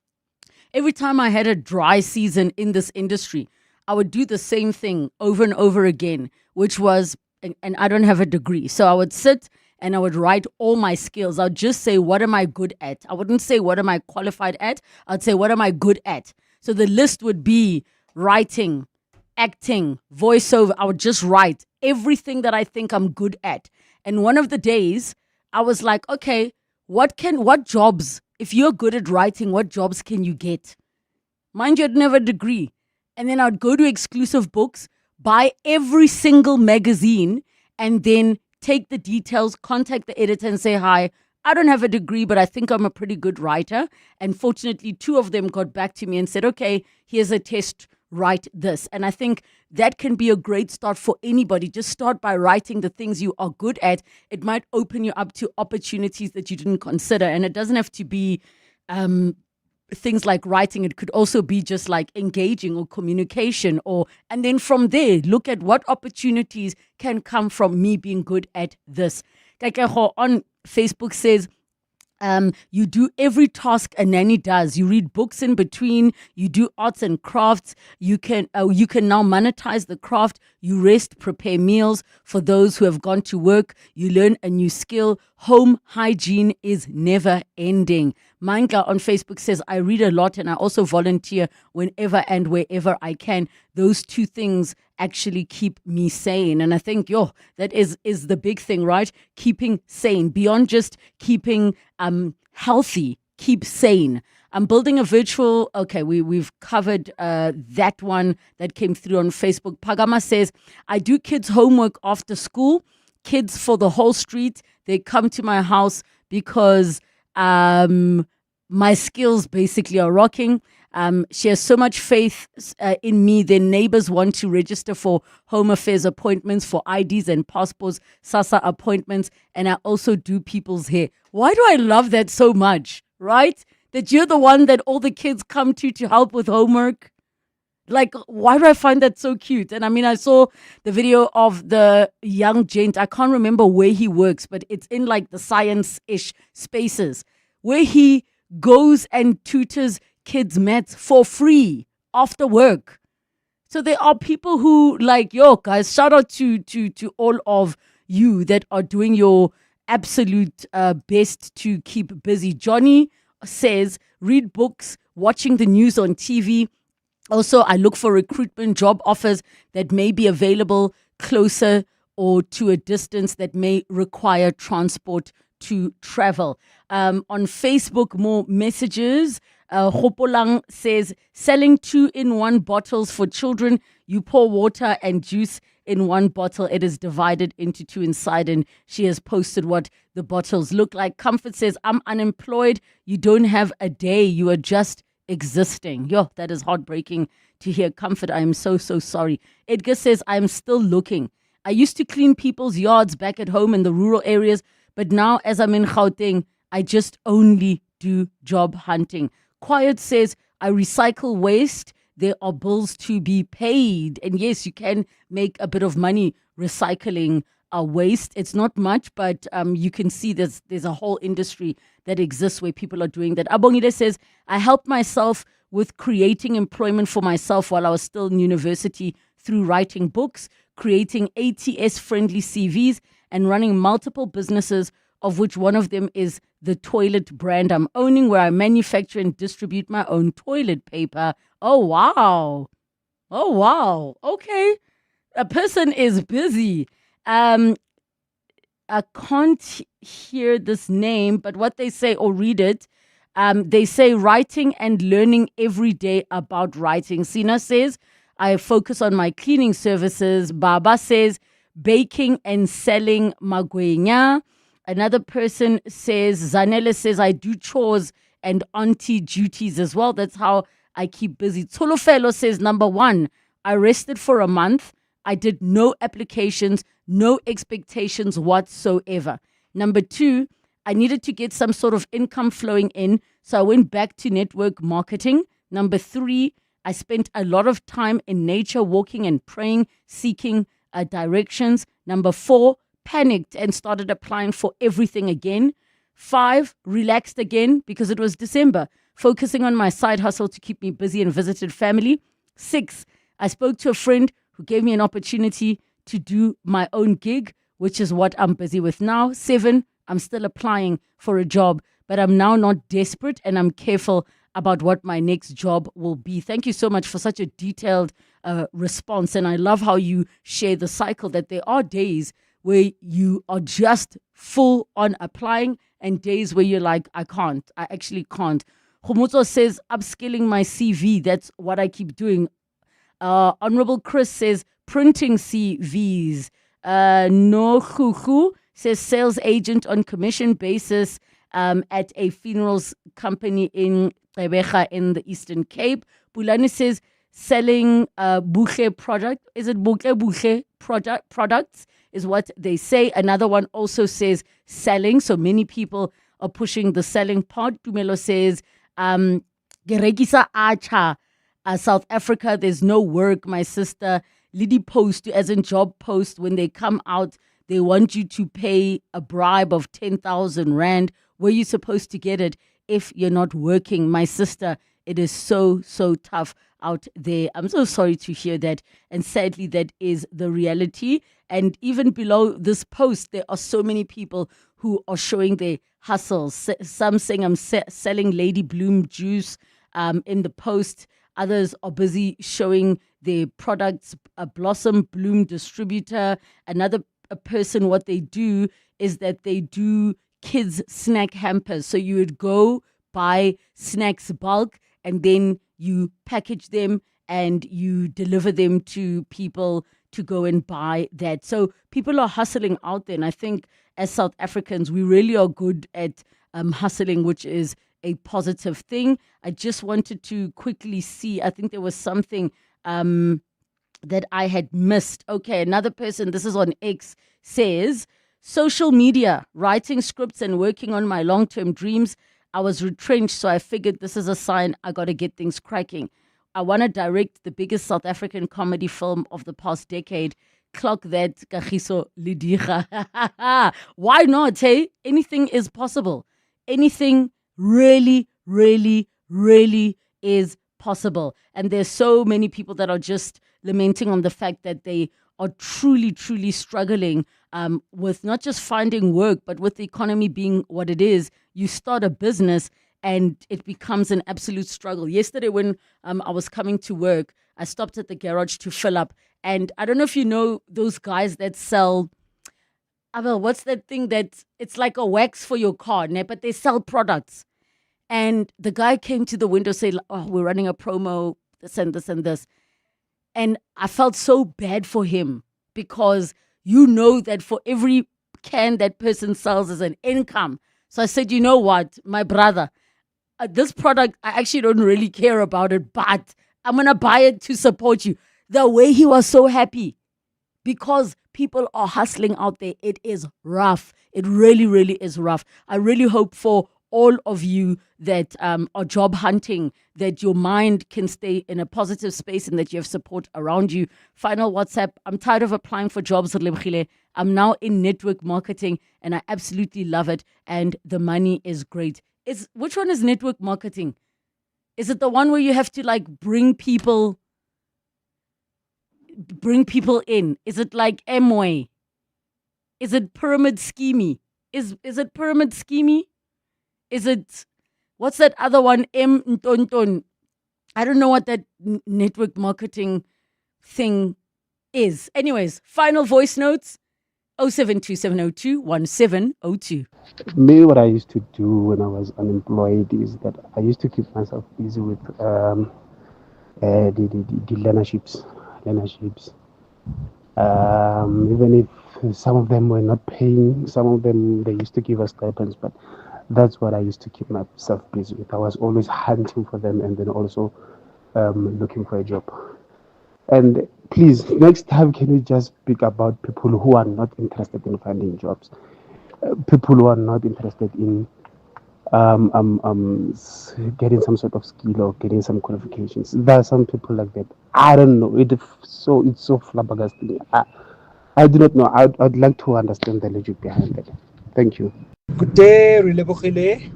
Speaker 11: every time I had a dry season in this industry, I would do the same thing over and over again, which was, and I don't have a degree. So I would sit and I would write all my skills. I'd just say, what am I good at? I wouldn't say, what am I qualified at? I'd say, what am I good at? So the list would be writing, acting, voiceover. I would just write everything that I think I'm good at. And one of the days I was like, okay, what jobs, if you're good at writing, what jobs can you get? Mind you, I didn't have a degree. And then I'd go to exclusive books, buy every single magazine, and then take the details, contact the editor and say, hi, I don't have a degree, but I think I'm a pretty good writer. And fortunately, 2 of them got back to me and said, okay, here's a test, write this. And I think that can be a great start for anybody. Just start by writing the things you are good at. It might open you up to opportunities that you didn't consider. And it doesn't have to be things like writing. It could also be just like engaging or communication, and then from there, look at what opportunities can come from me being good at this. Kakeho on Facebook says, you do every task a nanny does. You read books in between. You do arts and crafts. You can now monetize the craft. You rest, prepare meals for those who have gone to work. You learn a new skill. Home hygiene is never ending. Manga on Facebook says, I read a lot and I also volunteer whenever and wherever I can. Those 2 things actually keep me sane. And I think, that is the big thing, right? Keeping sane, beyond just keeping healthy, keep sane. I'm building a virtual, we've covered that one that came through on Facebook. Pagama says, I do kids' homework after school, kids for the whole street. They come to my house because my skills basically are rocking. She has so much faith in me. Their neighbors want to register for home affairs appointments, for IDs and passports, SASA appointments, and I also do people's hair. Why do I love that so much, right? That you're the one that all the kids come to help with homework. Like, why do I find that so cute? And I mean, I saw the video of the young gent. I can't remember where he works, but it's in like the science-ish spaces where he goes and tutors kids maths for free after work. So there are people who guys, shout out to all of you that are doing your absolute best to keep busy. Johnny says, read books, watching the news on TV. Also, I look for recruitment job offers that may be available closer or to a distance that may require transport to travel. On Facebook, more messages. Hopolang says, selling 2-in-1 bottles for children. You pour water and juice in one bottle. It is divided into 2 inside, and she has posted what the bottles look like. Comfort says, I'm unemployed. You don't have a day. You are just existing. That is heartbreaking to hear. Comfort, I am so sorry. Edgar says, I'm still looking. I used to clean people's yards back at home in the rural areas, but now as I'm in Gauteng, I just only do job hunting. Quiet says, I recycle waste. There are bills to be paid. And yes, you can make a bit of money recycling waste. It's not much, but you can see there's a whole industry that exists where people are doing that. Abongile says, I helped myself with creating employment for myself while I was still in university through writing books, creating ATS-friendly CVs, and running multiple businesses, of which one of them is the toilet brand I'm owning, where I manufacture and distribute my own toilet paper. Oh, wow. Okay. A person is busy. I can't hear this name, but what they say or read it, they say writing and learning every day about writing. Sina says, I focus on my cleaning services. Baba says, baking and selling magwenya. Another person says, Zanele says, I do chores and auntie duties as well. That's how I keep busy. Tolofelo says, number one, I rested for a month. I did no applications, no expectations whatsoever. Number two, I needed to get some sort of income flowing in, so I went back to network marketing. Number three, I spent a lot of time in nature, walking and praying, seeking directions. Number four, panicked and started applying for everything again. 5, relaxed again because it was December, focusing on my side hustle to keep me busy and visited family. 6, I spoke to a friend who gave me an opportunity to do my own gig, which is what I'm busy with now. 7, I'm still applying for a job, but I'm now not desperate and I'm careful about what my next job will be. Thank you so much for such a detailed response. And I love how you share the cycle that there are days where you are just full on applying and days where you're like, I actually can't. Khomotso says, upskilling my CV. That's what I keep doing. Honorable Chris says, printing CVs. No Chuchu says, sales agent on commission basis at a funerals company in Rebeja in the Eastern Cape. Bulani says, selling buche product. Is it buche products? Is what they say. Another one also says selling. So many people are pushing the selling part. Tumelo says, Geregisa acha. South Africa, there's no work, my sister. Lidi Post, as in job post, when they come out, they want you to pay a bribe of 10,000 Rand. Where you supposed to get it if you're not working? My sister, it is so, so tough out there. I'm so sorry to hear that. And sadly, that is the reality. And even below this post, there are so many people who are showing their hustles. Some saying I'm selling Lady Bloom juice in the post. Others are busy showing their products. A Blossom Bloom distributor. Another person, what they do is that they do kids snack hampers. So you would go buy snacks bulk and then you package them and you deliver them to people to go and buy that. So people are hustling out there. And I think as South Africans, we really are good at hustling, which is a positive thing. I just wanted to quickly see, I think there was something that I had missed. Okay, another person, this is on X, says, social media, writing scripts and working on my long-term dreams. I was retrenched, so I figured this is a sign I got to get things cracking. I want to direct the biggest South African comedy film of the past decade. Clock that, Kagiso Lidira. Why not, hey? Anything is possible. Anything really, really, really is possible. And there's so many people that are just lamenting on the fact that they are truly, truly struggling with not just finding work, but with the economy being what it is. You start a business and it becomes an absolute struggle. Yesterday when I was coming to work, I stopped at the garage to fill up. And I don't know if you know those guys that sell, Abel, what's that thing that it's like a wax for your car, but they sell products. And the guy came to the window saying, oh, we're running a promo, this and this and this. And I felt so bad for him because you know that for every can that person sells is an income. So I said, you know what, my brother, this product, I actually don't really care about it, but I'm going to buy it to support you. The way he was so happy because people are hustling out there. It is rough. It really, really is rough. I really hope for all of you that are job hunting, that your mind can stay in a positive space and that you have support around you. Final WhatsApp, I'm tired of applying for jobs, Relebogile. I'm now in network marketing and I absolutely love it and the money is great. Which one is network marketing? Is it the one where you have to like bring people in? Is it like Amway? Is it pyramid schemey? Is it pyramid schemey? Is it, what's that other one? Ntonton. I don't know what that network marketing thing is. Anyways, final voice notes. 0727021702.
Speaker 2: Me, what I used to do when I was unemployed is that I used to keep myself busy with the learnerships. Even if some of them were not paying, some of them they used to give us stipends, but that's what I used to keep myself busy with. I was always hunting for them and then also looking for a job. And please, next time, can you just speak about people who are not interested in finding jobs? People who are not interested in getting some sort of skill or getting some qualifications. There are some people like that. I don't know. It's so flabbergasting. I do not know. I'd like to understand the logic behind it. Thank you.
Speaker 3: Good day, Relebogile.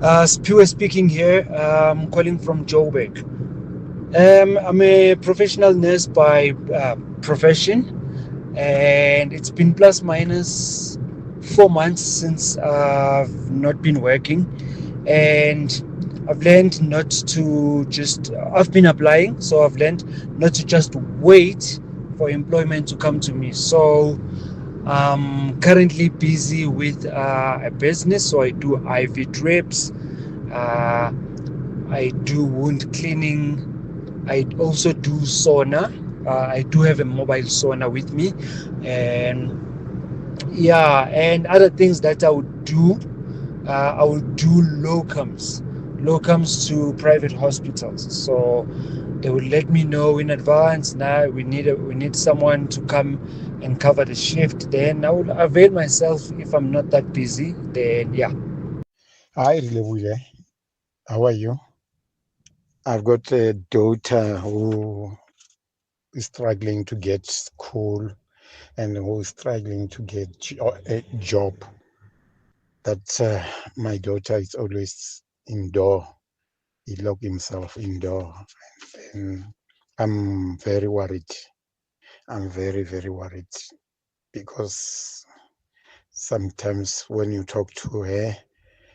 Speaker 3: Spiwe speaking here. I'm calling from Joburg. I'm a professional nurse by profession, and it's been plus minus 4 months since I've not been working, and I've learned not to just, I've been applying, so I've learned not to just wait for employment to come to me. So I'm currently busy with a business, so I do IV drips, I do wound cleaning, I also do sauna. I do have a mobile sauna with me, and yeah, and other things that I would do. I would do locums to private hospitals. So they would let me know in advance. Now we need someone to come and cover the shift. Then I would avail myself if I'm not that busy. Then yeah.
Speaker 4: Hi, Relebogile. How are you? I've got a daughter who is struggling to get school and who is struggling to get a job. That my daughter is always indoor. He locked himself indoor. And I'm very worried. I'm very, very worried because sometimes when you talk to her,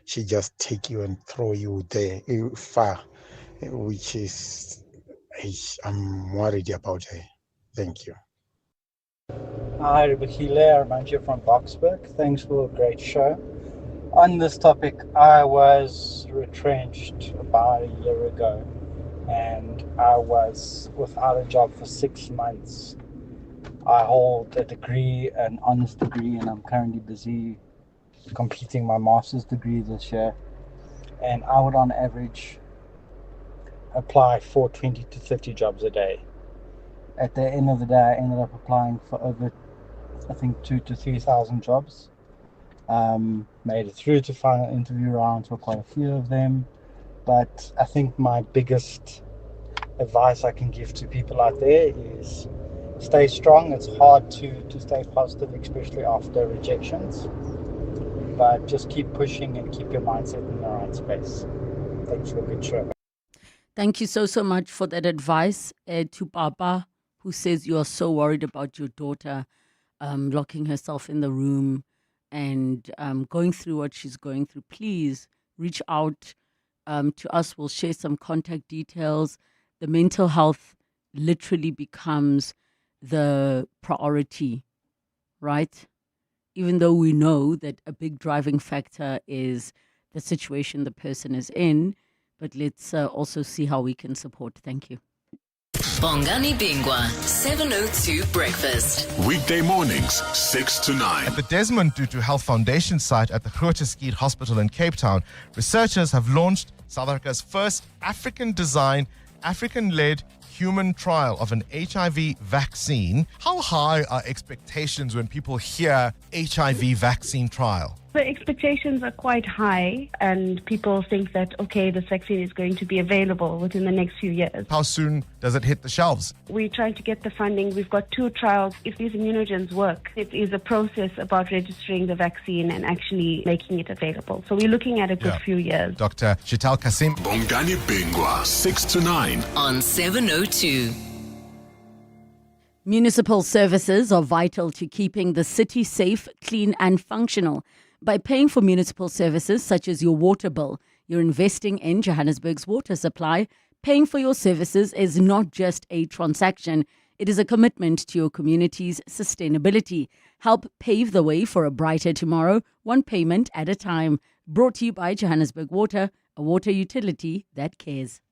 Speaker 4: she just take you and throw you there far, which is, I'm worried about her. Thank you.
Speaker 5: Hi, Relebogile. I'm here from Boxburg. Thanks for a great show. On this topic, I was retrenched about a year ago, and I was without a job for 6 months. I hold a degree, an honors degree, and I'm currently busy completing my master's degree this year. And I would, on average, apply for 20 to 30 jobs a day. At the end of the day, I ended up applying for over, I think, 2,000 to 3,000 jobs. Made it through to final interview rounds for quite a few of them. But I think my biggest advice I can give to people out there is stay strong. It's hard to stay positive, especially after rejections. But just keep pushing and keep your mindset in the right space. Thanks for a good show.
Speaker 11: Thank you so much for that advice. To Papa, who says you are so worried about your daughter locking herself in the room and going through what she's going through. Please reach out to us. We'll share some contact details. The mental health literally becomes the priority, right? Even though we know that a big driving factor is the situation the person is in, but let's also see how we can support. Thank you.
Speaker 10: Bongani Bingwa, 702 Breakfast.
Speaker 9: Weekday mornings, 6 to 9.
Speaker 25: At the Desmond Tutu Health Foundation site at the Groote Schiet Hospital in Cape Town, researchers have launched South Africa's first African-designed, African-led human trial of an HIV vaccine. How high are expectations when people hear HIV vaccine trial?
Speaker 26: The expectations are quite high, and people think that, okay, this vaccine is going to be available within the next few years.
Speaker 25: How soon does it hit the shelves?
Speaker 26: We're trying to get the funding. We've got 2 trials. If these immunogens work, it is a process about registering the vaccine and actually making it available. So we're looking at a good few years.
Speaker 25: Dr. Shital Kasim.
Speaker 9: Bongani Bingwa, 6 to 9.
Speaker 10: On 702.
Speaker 11: Municipal services are vital to keeping the city safe, clean and functional. By paying for municipal services such as your water bill, you're investing in Johannesburg's water supply. Paying for your services is not just a transaction, It is a commitment to your community's sustainability. Help pave the way for a brighter tomorrow, one payment at a time. Brought to you by Johannesburg Water, a water utility that cares.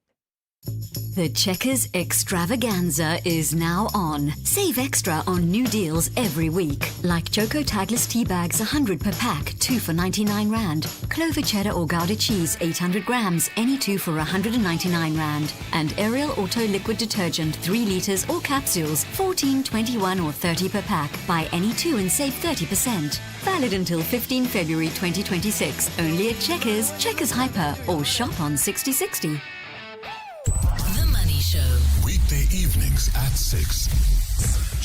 Speaker 22: The Checkers Extravaganza is now on. Save extra on new deals every week. Like Choco Tagless tea bags 100 per pack, 2 for 99 Rand. Clover cheddar or Gouda cheese 800 grams, any 2 for 199 Rand. And Ariel Auto liquid detergent 3 litres or capsules, 14, 21 or 30 per pack. Buy any 2 and save 30%. Valid until 15 February 2026. Only at Checkers, Checkers Hyper or shop on 6060.
Speaker 9: Weekday evenings at 6.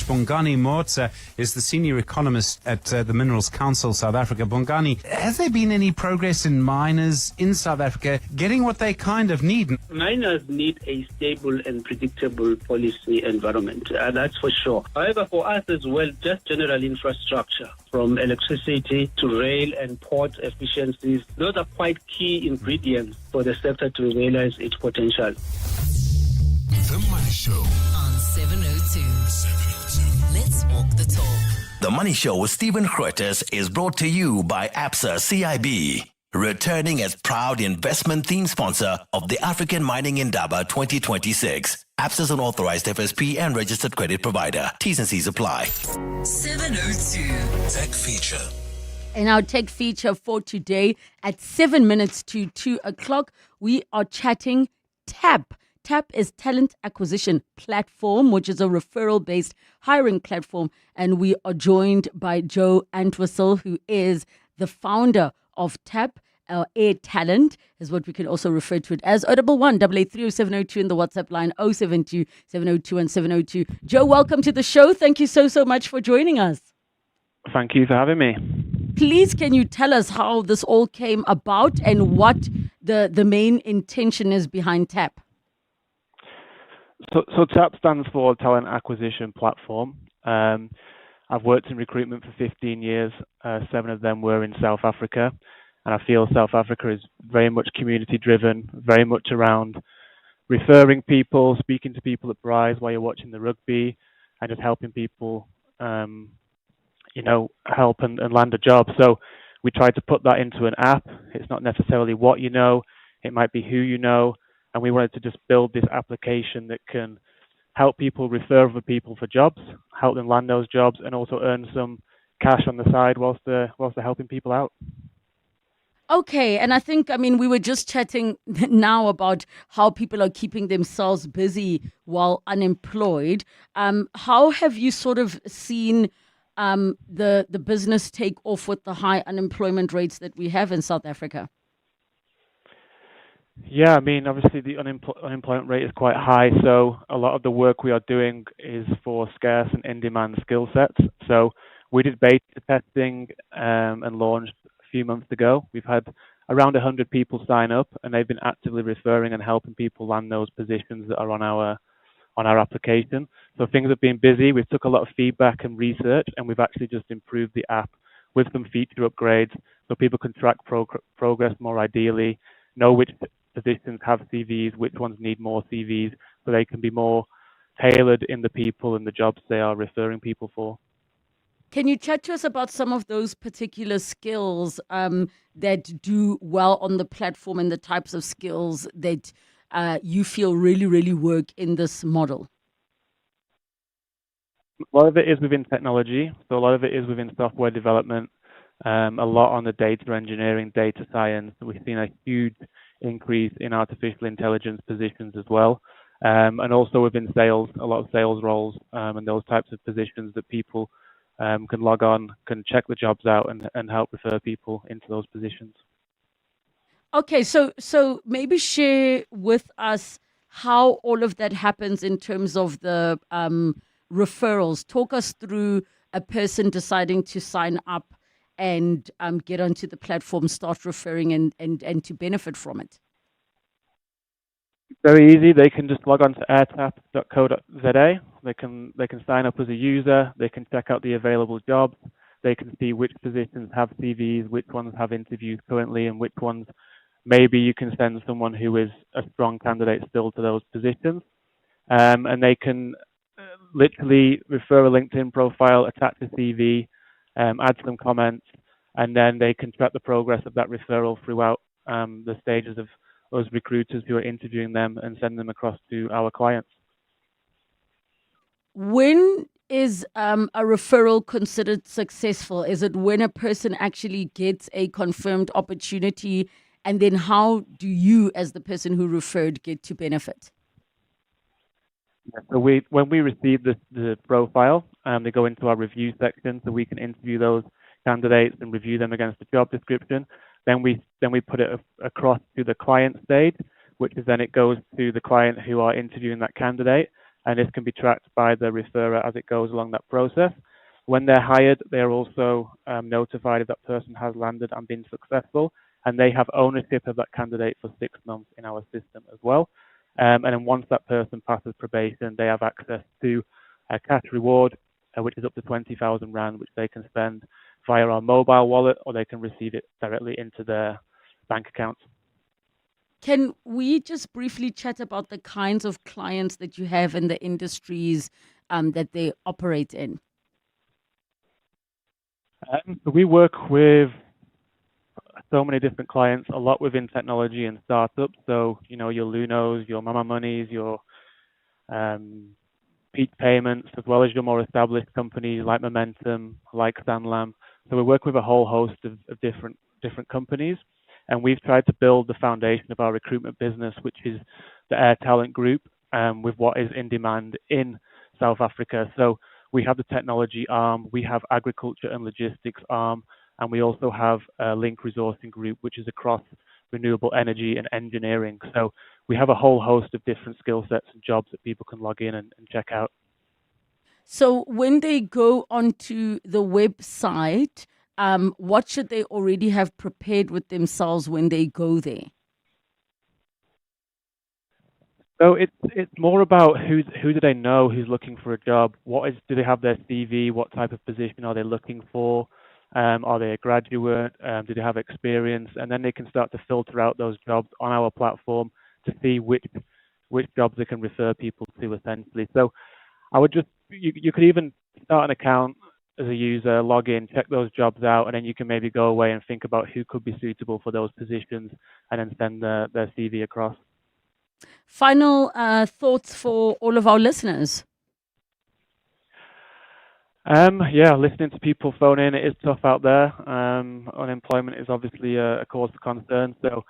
Speaker 6: Bongani Mabotja is the senior economist at the Minerals Council South Africa. Bongani, has there been any progress in miners in South Africa getting what they kind of need?
Speaker 7: Miners need a stable and predictable policy environment, that's for sure. However, for us as well, just general infrastructure, from electricity to rail and port efficiencies, those are quite key ingredients for the sector to realize its potential.
Speaker 9: The Money Show
Speaker 10: on 702. Let's walk the talk.
Speaker 12: The Money Show with Stephen Grootes is brought to you by ABSA CIB, returning as proud investment theme sponsor of the African Mining Indaba 2026. ABSA is an authorized FSP and registered credit provider. T's and C's apply.
Speaker 10: 702.
Speaker 9: Tech Feature.
Speaker 11: In our tech feature for today, at 7 minutes to 2 o'clock, we are chatting TAP. TAP is Talent Acquisition Platform, which is a referral-based hiring platform. And we are joined by Joe Antwistle, who is the founder of TAP. Air Talent is what we can also refer to it as. 011-883-0702 in the WhatsApp line, 072-702 and 702. Joe, welcome to the show. Thank you so much for joining us.
Speaker 13: Thank you for having me.
Speaker 11: Please, can you tell us how this all came about and what the main intention is behind TAP?
Speaker 13: So TAP stands for Talent Acquisition Platform. I've worked in recruitment for 15 years. 7 of them were in South Africa. And I feel South Africa is very much community driven, very much around referring people, speaking to people at Bryce while you're watching the rugby, and just helping people, help and land a job. So we tried to put that into an app. It's not necessarily what you know, it might be who you know. And we wanted to just build this application that can help people refer other people for jobs, help them land those jobs, and also earn some cash on the side whilst they're helping people out.
Speaker 11: Okay, and I think, we were just chatting now about how people are keeping themselves busy while unemployed. How have you sort of seen the business take off with the high unemployment rates that we have in South Africa?
Speaker 13: Yeah, obviously the unemployment rate is quite high, so a lot of the work we are doing is for scarce and in-demand skill sets. So we did beta testing and launched a few months ago. We've had around 100 people sign up, and they've been actively referring and helping people land those positions that are on our application. So things have been busy. We've took a lot of feedback and research, and we've actually just improved the app with some feature upgrades so people can track progress more ideally, know which positions have CVs, which ones need more CVs, so they can be more tailored in the people and the jobs they are referring people for.
Speaker 11: Can you chat to us about some of those particular skills that do well on the platform and the types of skills that you feel really work in this model?
Speaker 13: A lot of it is within technology, so a lot of it is within software development, a lot on the data engineering, data science. We've seen a huge increase in artificial intelligence positions as well, and also within sales, a lot of sales roles and those types of positions that people can log on, can check the jobs out and help refer people into those positions.
Speaker 11: Okay, so maybe share with us how all of that happens in terms of the referrals. Talk us through a person deciding to sign up and get onto the platform, start referring and to benefit from it.
Speaker 13: Very easy. They can just log on to airtap.co.za. They can sign up as a user. They can check out the available jobs. They can see which positions have CVs, which ones have interviews currently, and which ones maybe you can send someone who is a strong candidate still to those positions. And they can literally refer a LinkedIn profile, attach a CV, add some comments, and then they can track the progress of that referral throughout the stages of us recruiters who are interviewing them and send them across to our clients.
Speaker 11: When is a referral considered successful? Is it when a person actually gets a confirmed opportunity, and then how do you, as the person who referred, get to benefit?
Speaker 13: So when we receive the profile, they go into our review section, so we can interview those candidates and review them against the job description. Then we put it across to the client stage, which is then it goes to the client who are interviewing that candidate, and this can be tracked by the referrer as it goes along that process. When they're hired, they're also notified if that person has landed and been successful, and they have ownership of that candidate for 6 months in our system as well. And then once that person passes probation, they have access to a cash reward, which is up to 20,000 Rand, which they can spend via our mobile wallet, or they can receive it directly into their bank account.
Speaker 11: Can we just briefly chat about the kinds of clients that you have in the industries that they operate in?
Speaker 13: We work with so many different clients, a lot within technology and startups. So, your Lunos, your Mama Moneys, your Peak Payments, as well as your more established companies like Momentum, like Sanlam. So we work with a whole host of different companies, and we've tried to build the foundation of our recruitment business, which is the Air Talent Group, with what is in demand in South Africa. So we have the technology arm, we have agriculture and logistics arm, and we also have a Link Resourcing Group, which is across renewable energy and engineering. So we have a whole host of different skill sets and jobs that people can log in and check out.
Speaker 11: So when they go onto the website, what should they already have prepared with themselves when they go there?
Speaker 13: So it's more about who do they know who's looking for a job? Do they have their CV? What type of position are they looking for? Are they a graduate? Do they have experience? And then they can start to filter out those jobs on our platform to see which jobs they can refer people to, essentially. So I would you could even start an account as a user, log in, check those jobs out, and then you can maybe go away and think about who could be suitable for those positions and then send their CV across.
Speaker 11: Final thoughts for all of our listeners?
Speaker 13: Listening to people phone in, it is tough out there. Unemployment is obviously a cause for concern. So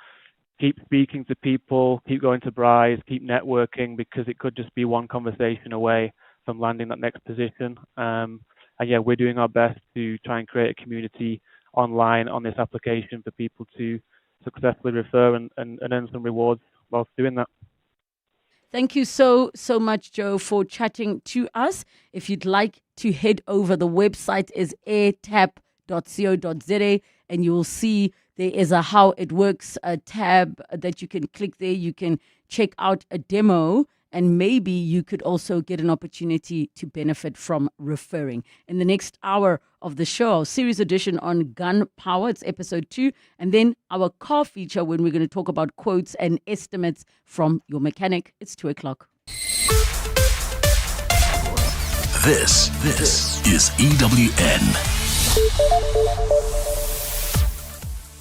Speaker 13: keep speaking to people, keep going to Bryce, keep networking, because it could just be one conversation away from landing that next position. We're doing our best to try and create a community online on this application for people to successfully refer and earn some rewards whilst doing that.
Speaker 11: Thank you so much, Joe, for chatting to us. If you'd like to head over, the website is airtap.co.za, and you'll see there is a How It Works tab that you can click there. You can check out a demo, and maybe you could also get an opportunity to benefit from referring. In the next hour of the show, series edition on gun power, it's episode 2, and then our car feature when we're going to talk about quotes and estimates from your mechanic. It's 2:00.
Speaker 9: This is EWN.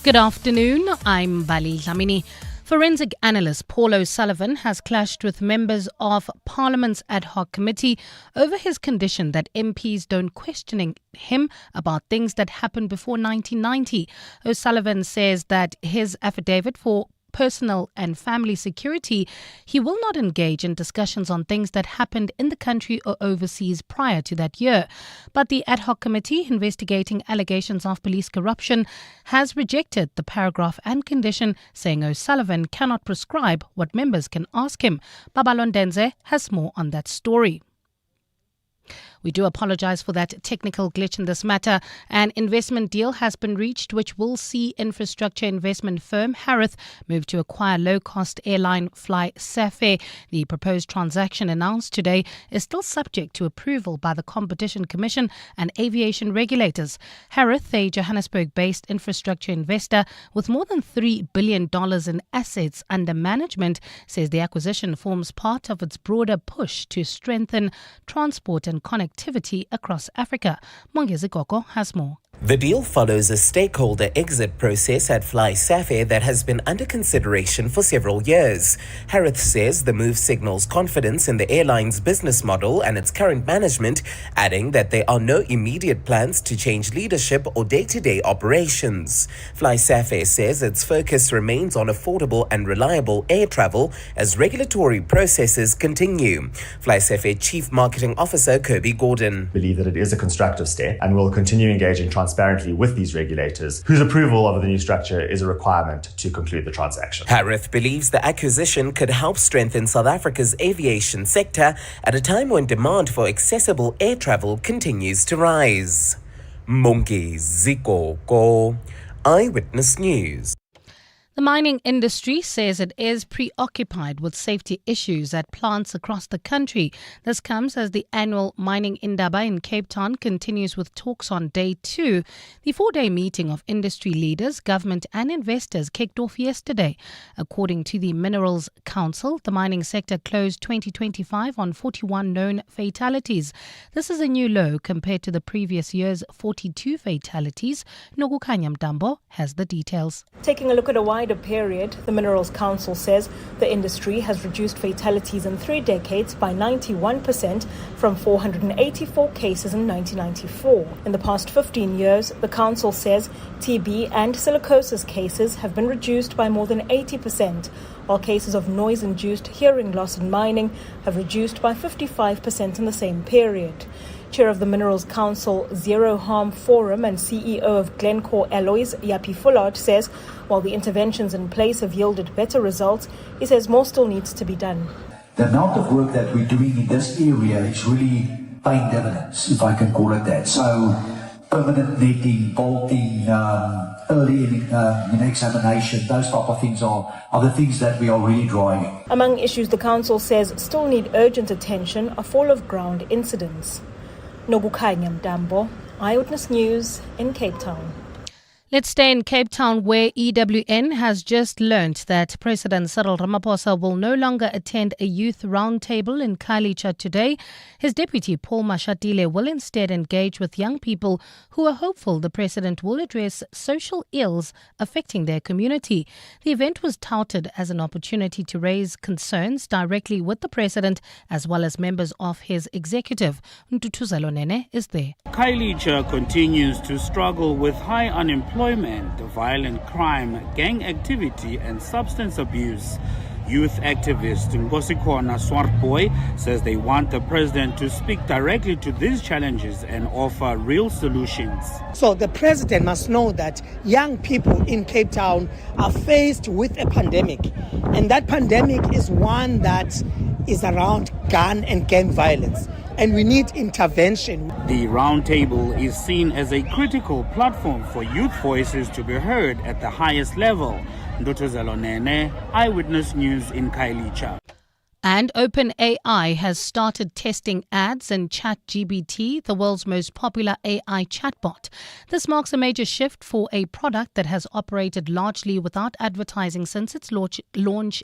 Speaker 1: Good afternoon, I'm Bali Dlamini. Forensic analyst Paul O'Sullivan has clashed with members of Parliament's ad hoc committee over his condition that MPs don't question him about things that happened before 1990. O'Sullivan says that his affidavit for personal and family security, he will not engage in discussions on things that happened in the country or overseas prior to that year. But the ad hoc committee investigating allegations of police corruption has rejected the paragraph and condition, saying O'Sullivan cannot prescribe what members can ask him. Babalondenze has more on that story. We do apologize for that technical glitch in this matter. An investment deal has been reached which will see infrastructure investment firm Harith move to acquire low-cost airline Fly Safair. The proposed transaction announced today is still subject to approval by the Competition Commission and aviation regulators. Harith, a Johannesburg-based infrastructure investor with more than $3 billion in assets under management, says the acquisition forms part of its broader push to strengthen transport and connectivity across Africa. Mongezi Koko has more.
Speaker 8: The deal follows a stakeholder exit process at Fly Safair that has been under consideration for several years. Harith says the move signals confidence in the airline's business model and its current management, adding that there are no immediate plans to change leadership or day-to-day operations. Fly Safair says its focus remains on affordable and reliable air travel as regulatory processes continue. Fly Safair Chief Marketing Officer Kirby Gordon.
Speaker 14: I believe that it is a constructive step and will continue engaging transparently with these regulators, whose approval of the new structure is a requirement to conclude the transaction.
Speaker 8: Harith believes the acquisition could help strengthen South Africa's aviation sector at a time when demand for accessible air travel continues to rise. Mongezi Koko, Eyewitness News.
Speaker 1: The mining industry says it is preoccupied with safety issues at plants across the country. This comes as the annual Mining Indaba in Cape Town continues with talks on day 2. The 4-day meeting of industry leaders, government and investors kicked off yesterday. According to the Minerals Council, the mining sector closed 2025 on 41 known fatalities. This is a new low compared to the previous year's 42 fatalities. Nogukanya Mtambo has the details.
Speaker 15: Taking a look at a wider period, the Minerals Council says the industry has reduced fatalities in 3 decades by 91% from 484 cases in 1994. In the past 15 years, the council says TB and silicosis cases have been reduced by more than 80%, while cases of noise-induced hearing loss in mining have reduced by 55% in the same period. Chair of the Minerals Council Zero Harm Forum and CEO of Glencore Alloys, Yapi Fullard, says while the interventions in place have yielded better results, he says more still needs to be done.
Speaker 16: The amount of work that we're doing in this area is really paying dividends, if I can call it that. So permanent netting, bolting, early examination, those type of things are the things that we are really driving.
Speaker 15: Among issues the council says still need urgent attention are fall of ground incidents. Nogukanya Mtambo, Eyewitness News in Cape Town.
Speaker 1: Let's stay in Cape Town, where EWN has just learnt that President Cyril Ramaphosa will no longer attend a youth roundtable in Khayelitsha today. His deputy, Paul Mashatile, will instead engage with young people who are hopeful the president will address social ills affecting their community. The event was touted as an opportunity to raise concerns directly with the president as well as members of his executive. Ntutuzelo Nene is there.
Speaker 17: Khayelitsha continues to struggle with high unemployment, violent crime, gang activity and substance abuse. Youth activist Ngosikona Swartboy says they want the president to speak directly to these challenges and offer real solutions.
Speaker 18: So the president must know that young people in Cape Town are faced with a pandemic, and that pandemic is one that is around gun and gang violence, and we need intervention.
Speaker 17: The roundtable is seen as a critical platform for youth voices to be heard at the highest level. Ndotozelo Nene, Eyewitness News in Khayelitsha.
Speaker 1: And OpenAI has started testing ads in ChatGPT, the world's most popular AI chatbot. This marks a major shift for a product that has operated largely without advertising since its launch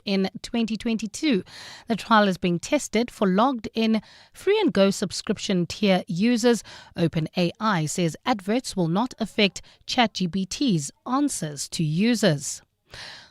Speaker 1: in 2022. The trial is being tested for logged-in free-and-go subscription tier users. OpenAI says adverts will not affect ChatGPT's answers to users.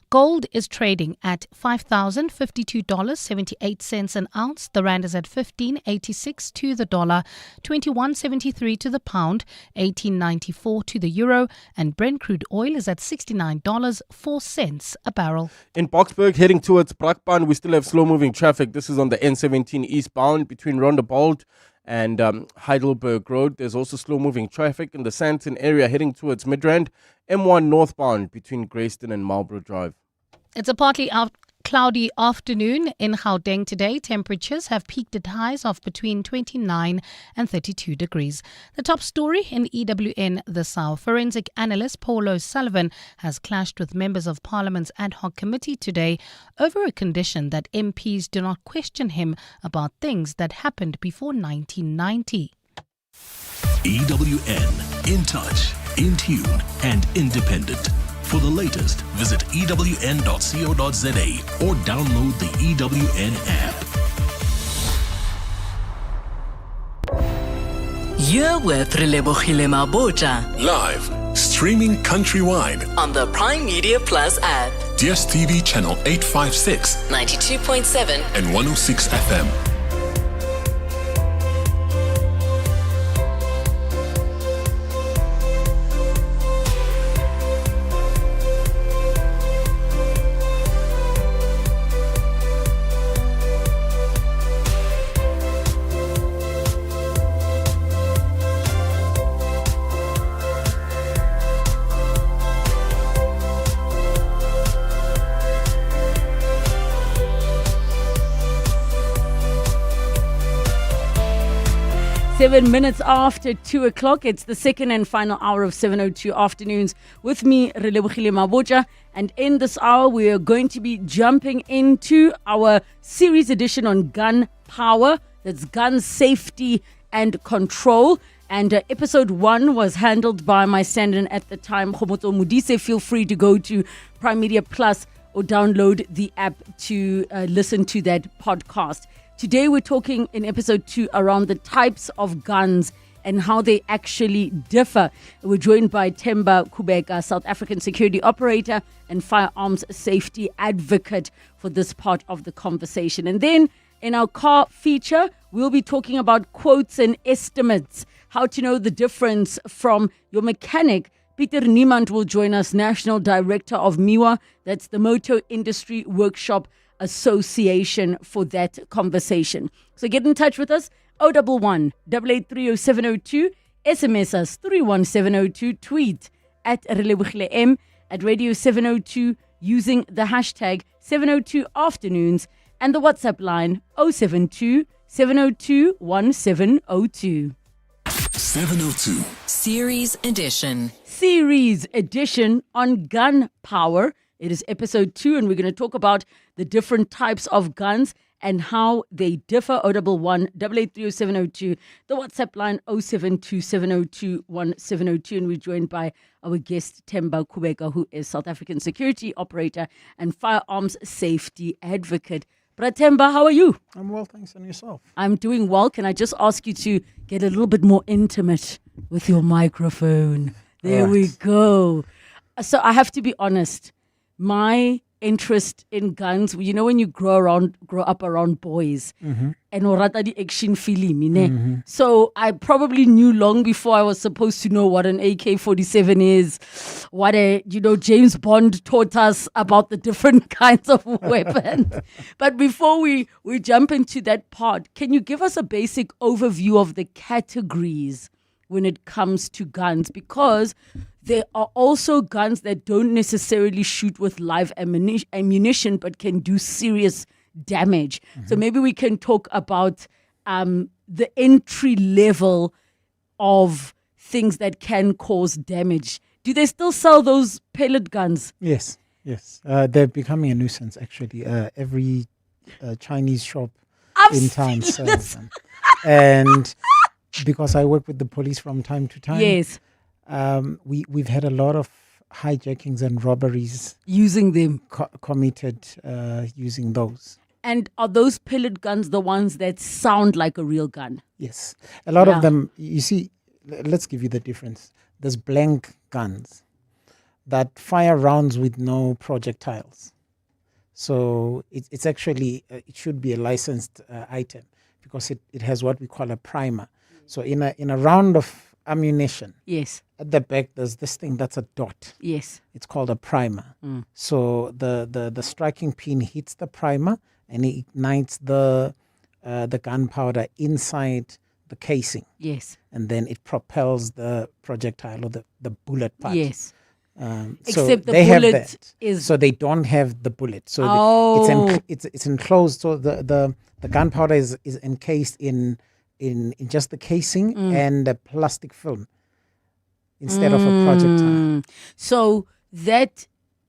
Speaker 1: Gold is trading at $5,052.78 an ounce. The rand is at 15.86 to the dollar, 21.73 to the pound, 18.94 to the euro, and Brent crude oil is at $69.04 a barrel.
Speaker 27: In Boksburg, heading towards Brakpan, we still have slow-moving traffic. This is on the N17 eastbound between Rondebold and Heidelberg Road. There's also slow-moving traffic in the Sandton area heading towards Midrand, M1 northbound between Grayston and Marlborough Drive.
Speaker 1: It's a partly cloudy afternoon in Gauteng today. Temperatures have peaked at highs of between 29 and 32 degrees. The top story in EWN this hour. Forensic analyst Paul O'Sullivan has clashed with members of Parliament's ad hoc committee today over a condition that MPs do not question him about things that happened before 1990.
Speaker 9: EWN, in touch, in tune, and independent. For the latest, visit ewn.co.za or download the EWN app.
Speaker 10: You're with Relebogile Mabotja
Speaker 9: Live, streaming countrywide
Speaker 10: on the Prime Media Plus app.
Speaker 9: DSTV channel 856,
Speaker 10: 92.7
Speaker 9: and 106 FM.
Speaker 11: Seven minutes after 2 o'clock, it's the second and final hour of 702 afternoons with me, Relebogile Mabotja. And in this hour, we are going to be jumping into our series edition on gun power. That's gun safety and control. And episode 1 was handled by my stand-in at the time, Khomotso Modise. Feel free to go to Prime Media Plus or download the app to listen to that podcast. Today we're talking in episode 2 around the types of guns and how they actually differ. We're joined by Themba Kubeka, South African security operator and firearms safety advocate for this part of the conversation. And then in our car feature, we'll be talking about quotes and estimates, how to know the difference from your mechanic. Peter Niemand will join us, National Director of MIWA, that's the Motor Industry Workshop Association, for that conversation. So get in touch with us, 011 883 0702, SMS us 31702, tweet at Relebogile M, at Radio 702 using the hashtag 702 afternoons, and the WhatsApp line 072 702 1702.
Speaker 9: 702.
Speaker 10: Series Edition.
Speaker 11: Series Edition on gun power. It is episode 2, and we're going to talk about the different types of guns and how they differ. 011 883 0702, the WhatsApp line 072 702 1702, and we're joined by our guest Themba Kubeka, who is South African security operator and firearms safety advocate. But Themba, how are you?
Speaker 2: I'm well, thanks, and yourself?
Speaker 11: I'm doing well. Can I just ask you to get a little bit more intimate with your microphone? There we go. So I have to be honest. My interest in guns, you know, when you grow up around boys, and orata di action film, so I probably knew long before I was supposed to know what an AK-47 is, what James Bond taught us about the different kinds of weapons. But before we jump into that part, can you give us a basic overview of the categories when it comes to guns? Because there are also guns that don't necessarily shoot with live ammunition, but can do serious damage. So maybe we can talk about the entry level of things that can cause damage. Do they still sell those pellet guns?
Speaker 2: Yes. They're becoming a nuisance, actually. Every Chinese shop in town sells them. And because I work with the police from time to time,
Speaker 11: yes,
Speaker 2: we've had a lot of hijackings and robberies
Speaker 11: using them,
Speaker 2: committed using those.
Speaker 11: And are those pellet guns the ones that sound like a real gun?
Speaker 2: Yes, a lot of them. You see, let's give you the difference. There's blank guns that fire rounds with no projectiles. So it's actually it should be a licensed item because it has what we call a primer. So in a round of ammunition,
Speaker 11: yes,
Speaker 2: at the back there's this thing that's a dot.
Speaker 11: Yes,
Speaker 2: it's called a primer. So the striking pin hits the primer and it ignites the gunpowder inside the casing.
Speaker 11: Yes,
Speaker 2: and then it propels the projectile or the bullet part.
Speaker 11: Yes, Except the
Speaker 2: they have
Speaker 11: bullet
Speaker 2: that.
Speaker 11: is...
Speaker 2: So they don't have the bullet. So it's enclosed. So the gunpowder is encased in just the casing and a plastic film instead of a projectile.
Speaker 11: So that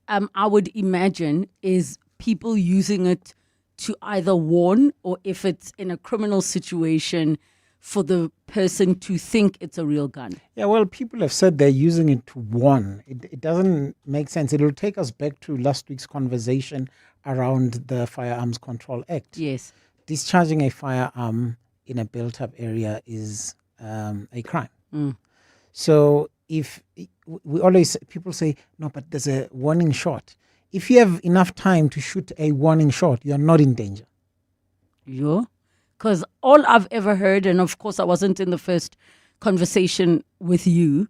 Speaker 11: I would imagine is people using it to either warn, or if it's in a criminal situation, for the person to think it's a real gun.
Speaker 2: Yeah, well, people have said they're using it to warn. It doesn't make sense. It will take us back to last week's conversation around the Firearms Control Act.
Speaker 11: Yes.
Speaker 2: Discharging a firearm in a built-up area is a crime. So if we always, people say, no, but there's a warning shot. If you have enough time to shoot a warning shot, you're not in danger.
Speaker 11: Yeah. Because all I've ever heard, and of course I wasn't in the first conversation with you,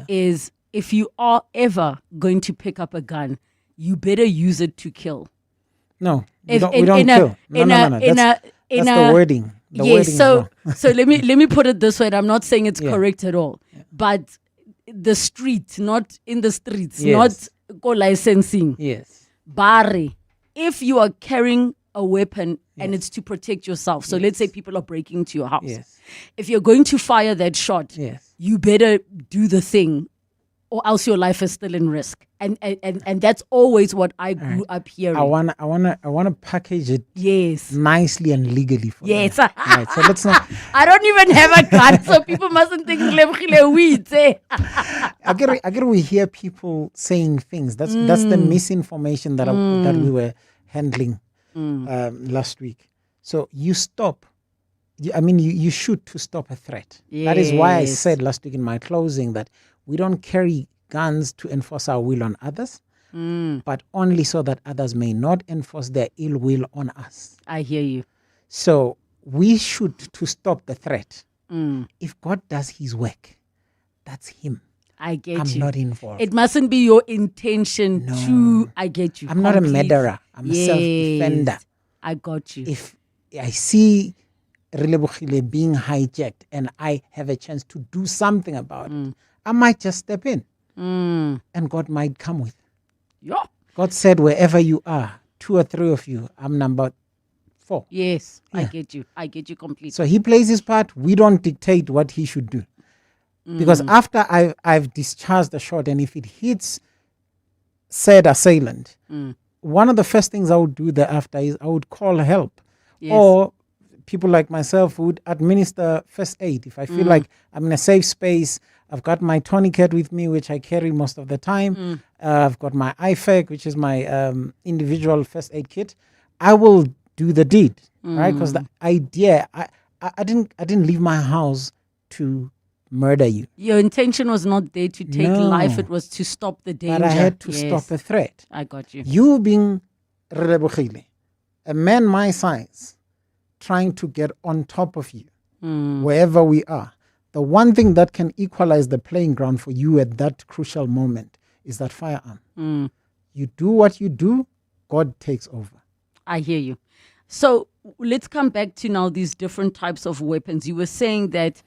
Speaker 11: is if you are ever going to pick up a gun, you better use it to kill.
Speaker 2: No, we don't kill. No. That's the wording. The wording
Speaker 11: so let me put it this way, and I'm not saying it's correct at all, but the street, not in the streets, not licensing.
Speaker 2: Yes.
Speaker 11: Bari, if you are carrying a weapon and it's to protect yourself. So let's say people are breaking into your house.
Speaker 2: Yes.
Speaker 11: If you're going to fire that shot, you better do the thing, or else your life is still in risk. And that's always what I grew up hearing.
Speaker 2: I wanna package it nicely and legally for
Speaker 11: yes.
Speaker 2: you. Right, so let's not.
Speaker 11: I don't even have a gun, so people mustn't think Relebogile weeds.
Speaker 2: I get we hear people saying things. That's the misinformation that we were handling last week. So you stop. You shoot to stop a threat.
Speaker 11: Yes.
Speaker 2: That is why I said last week in my closing that we don't carry guns to enforce our will on others, but only so that others may not enforce their ill will on us.
Speaker 11: I hear you.
Speaker 2: So we shoot to stop the threat. If God does his work, that's him.
Speaker 11: I get
Speaker 2: I'm
Speaker 11: you.
Speaker 2: not involved.
Speaker 11: It mustn't be your intention to... I get you.
Speaker 2: I'm not a murderer. I'm a self-defender.
Speaker 11: I got you.
Speaker 2: If I see Relebogile being hijacked and I have a chance to do something about it, I might just step in. And God might come with.
Speaker 11: Yeah.
Speaker 2: God said, wherever you are, 2 or 3 of you, I'm number 4.
Speaker 11: Yes, I get you. I get you completely.
Speaker 2: So he plays his part. We don't dictate what he should do. Because after I've discharged the shot, and if it hits said assailant, one of the first things I would do thereafter is I would call help.
Speaker 11: Yes.
Speaker 2: Or people like myself would administer first aid. If I feel like I'm in a safe space, I've got my tourniquet with me, which I carry most of the time. I've got my IFAC, which is my individual first aid kit. I will do the deed, right? Because the idea, I didn't leave my house to murder you.
Speaker 11: Your intention was not there to take life; it was to stop the danger.
Speaker 2: But I had to stop a threat.
Speaker 11: I got you.
Speaker 2: You being Relebogile, a man my size, trying to get on top of you, wherever we are. The one thing that can equalize the playing ground for you at that crucial moment is that firearm. You do what you do, God takes over.
Speaker 11: I hear you. So let's come back to now these different types of weapons. You were saying that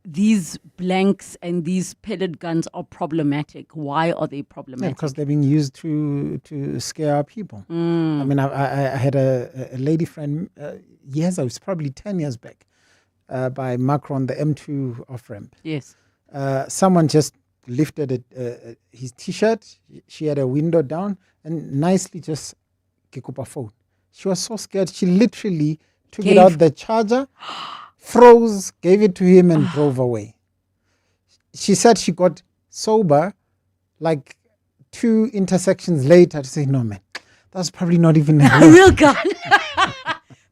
Speaker 11: these blanks and these pellet guns are problematic. Why are they problematic?
Speaker 2: Yeah, because they're being used to scare our people. I mean, I had a lady friend years ago, it was probably 10 years back, by Macron, the M2 off-ramp.
Speaker 11: Yes.
Speaker 2: Someone just lifted his T-shirt. She had a window down and nicely just kicked up her phone. She was so scared. She literally took it out the charger, froze, gave it to him and drove away. She said she got sober like 2 intersections later to say, no, man, that's probably not even a
Speaker 11: real gun.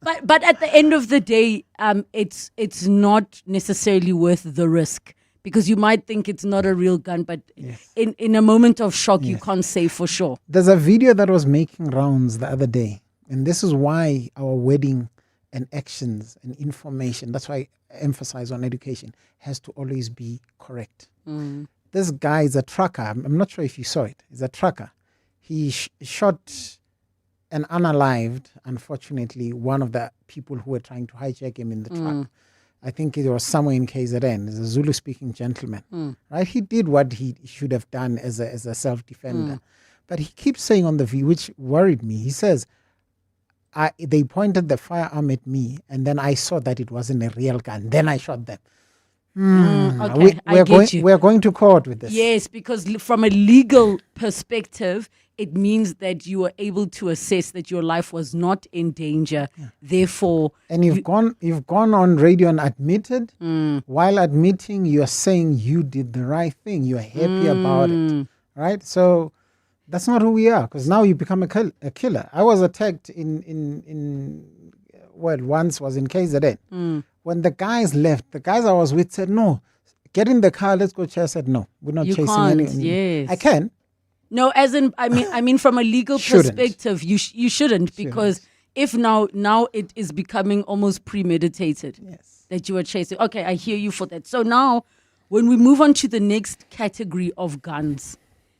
Speaker 11: But at the end of the day, it's not necessarily worth the risk, because you might think it's not a real gun, but in a moment of shock, you can't say for sure.
Speaker 2: There's a video that was making rounds the other day, and this is why our wedding and actions and information, that's why I emphasize on education, has to always be correct. This guy is a trucker. I'm not sure if you saw it. He's a trucker. He shot and unalived, unfortunately, one of the people who were trying to hijack him in the truck. I think it was somewhere in KZN. He's a Zulu-speaking gentleman, right? He did what he should have done as a self-defender. But he keeps saying on the V, which worried me. He says, they pointed the firearm at me, and then I saw that it wasn't a real gun. Then I shot them.
Speaker 11: Okay,
Speaker 2: We're going to court with this.
Speaker 11: Yes, because from a legal perspective, it means that you were able to assess that your life was not in danger. Therefore,
Speaker 2: and you've gone on radio and admitted. While admitting, you are saying you did the right thing. You are happy about it, right? So that's not who we are. Because now you become a killer. I was attacked once was in KZN. When the guys left, the guys I was with said, "No, get in the car, let's go." I said, "No, we're not chasing anyone."
Speaker 11: Yes,
Speaker 2: I can.
Speaker 11: No, as in, I mean, from a legal perspective, you shouldn't, because if now it is becoming almost premeditated.
Speaker 2: Yes,
Speaker 11: that you are chasing. Okay, I hear you for that. So now, when we move on to the next category of guns,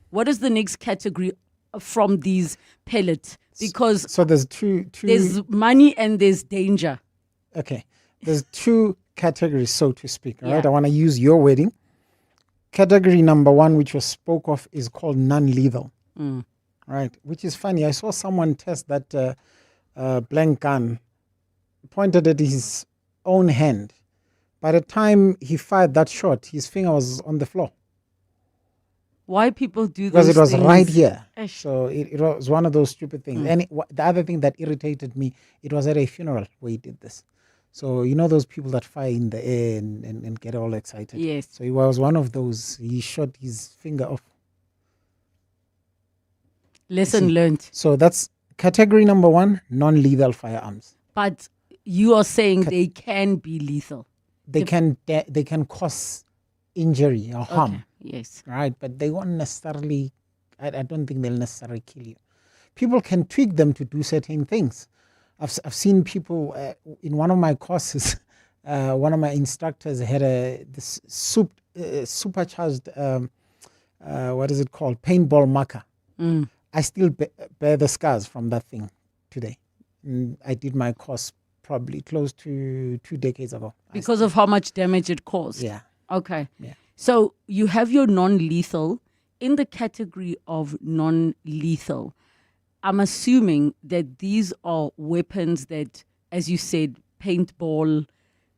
Speaker 11: what is the next category from these pellets? Because
Speaker 2: so there's two.
Speaker 11: There's money and there's danger.
Speaker 2: Okay. There's two categories, so to speak. All right. I want to use your wording. Category number one, which was spoke of, is called non-lethal. Right. Which is funny. I saw someone test that blank gun pointed at his own hand. By the time he fired that shot, his finger was on the floor.
Speaker 11: Why people do
Speaker 2: because
Speaker 11: those
Speaker 2: it was
Speaker 11: things?
Speaker 2: right here. So it was one of those stupid things. And the other thing that irritated me, it was at a funeral where he did this. So you know those people that fire in the air and get all excited.
Speaker 11: Yes.
Speaker 2: So he was one of those. He shot his finger off.
Speaker 11: Lesson learned.
Speaker 2: So that's category number one, non-lethal firearms.
Speaker 11: But you are saying they can be lethal.
Speaker 2: They can cause injury or harm.
Speaker 11: Okay. Yes.
Speaker 2: Right, but they won't necessarily. I don't think they'll necessarily kill you. People can tweak them to do certain things. I've seen people in one of my courses. One of my instructors had this supercharged what is it called, paintball marker. I still bear the scars from that thing today. I did my course probably close to 2 decades ago.
Speaker 11: Because of how much damage it caused.
Speaker 2: Yeah.
Speaker 11: Okay.
Speaker 2: Yeah.
Speaker 11: So you have your non-lethal. In the category of non-lethal, I'm assuming that these are weapons that, as you said, paintball,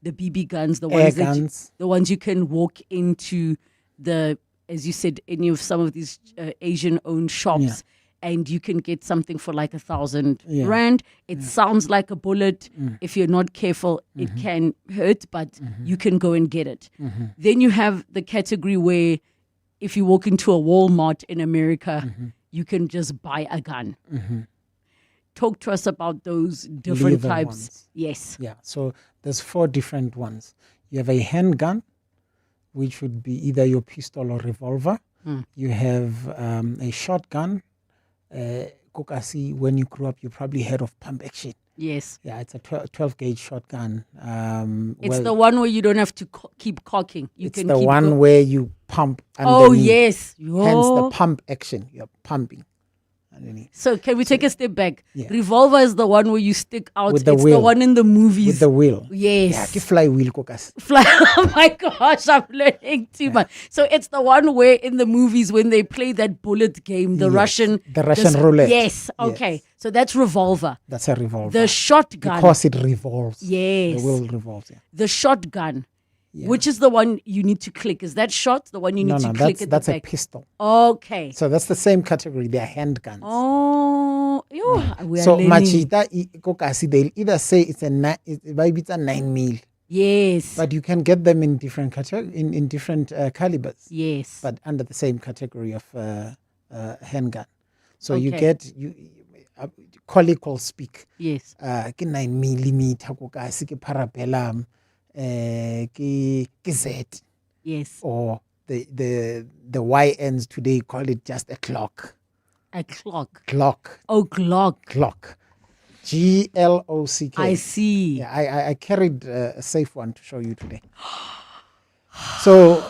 Speaker 11: the BB guns, the ones the ones you can walk into the, as you said, some of these Asian-owned shops, and you can get something for like 1,000 rand. It sounds like a bullet. If you're not careful, it can hurt, but you can go and get it. Then you have the category where, if you walk into a Walmart in America, you can just buy a gun. Talk to us about those different
Speaker 2: Lethal
Speaker 11: types.
Speaker 2: Ones.
Speaker 11: Yes.
Speaker 2: Yeah. So there's 4 different ones. You have a handgun, which would be either your pistol or revolver. You have a shotgun. Kokasi, when you grew up, you probably heard of pump action.
Speaker 11: Yes.
Speaker 2: Yeah, it's a 12 gauge shotgun.
Speaker 11: It's the one where you don't have to keep cocking.
Speaker 2: It's the one where you pump underneath.
Speaker 11: Oh, yes.
Speaker 2: Hence the pump action. You're pumping underneath.
Speaker 11: So can we take a step back?
Speaker 2: Yeah.
Speaker 11: Revolver is the one where you stick out.
Speaker 2: With the
Speaker 11: it's
Speaker 2: wheel.
Speaker 11: the one in the movies.
Speaker 2: With the wheel.
Speaker 11: Yes.
Speaker 2: Yeah, fly wheel kokas.
Speaker 11: Oh my gosh, I'm learning too much. So it's the one where in the movies when they play that bullet game, the Russian
Speaker 2: roulette.
Speaker 11: Yes. Okay.
Speaker 2: Yes.
Speaker 11: So that's revolver.
Speaker 2: That's a revolver.
Speaker 11: The shotgun.
Speaker 2: Because it revolves.
Speaker 11: Yes.
Speaker 2: The wheel revolves. Yeah.
Speaker 11: The shotgun. Yeah. Which is the one you need to click? Is that shot the one you need to click at the back?
Speaker 2: That's a pistol.
Speaker 11: Okay.
Speaker 2: So that's the same category. They're handguns.
Speaker 11: Oh, we are
Speaker 2: so
Speaker 11: learning.
Speaker 2: machita kokasi, they'll either say it's a 9mm.
Speaker 11: Yes.
Speaker 2: But you can get them in different in different calibers.
Speaker 11: Yes.
Speaker 2: But under the same category of handgun. So you
Speaker 11: Okay.
Speaker 2: get colloquial speak.
Speaker 11: Yes.
Speaker 2: Ke 9mm kokasi ke parabellum. Ki Z.
Speaker 11: Yes.
Speaker 2: Or the Y ends today call it just a clock.
Speaker 11: A clock.
Speaker 2: Clock.
Speaker 11: Oh, clock.
Speaker 2: Clock. GLOCK.
Speaker 11: I see.
Speaker 2: Yeah, I carried a safe one to show you today. So,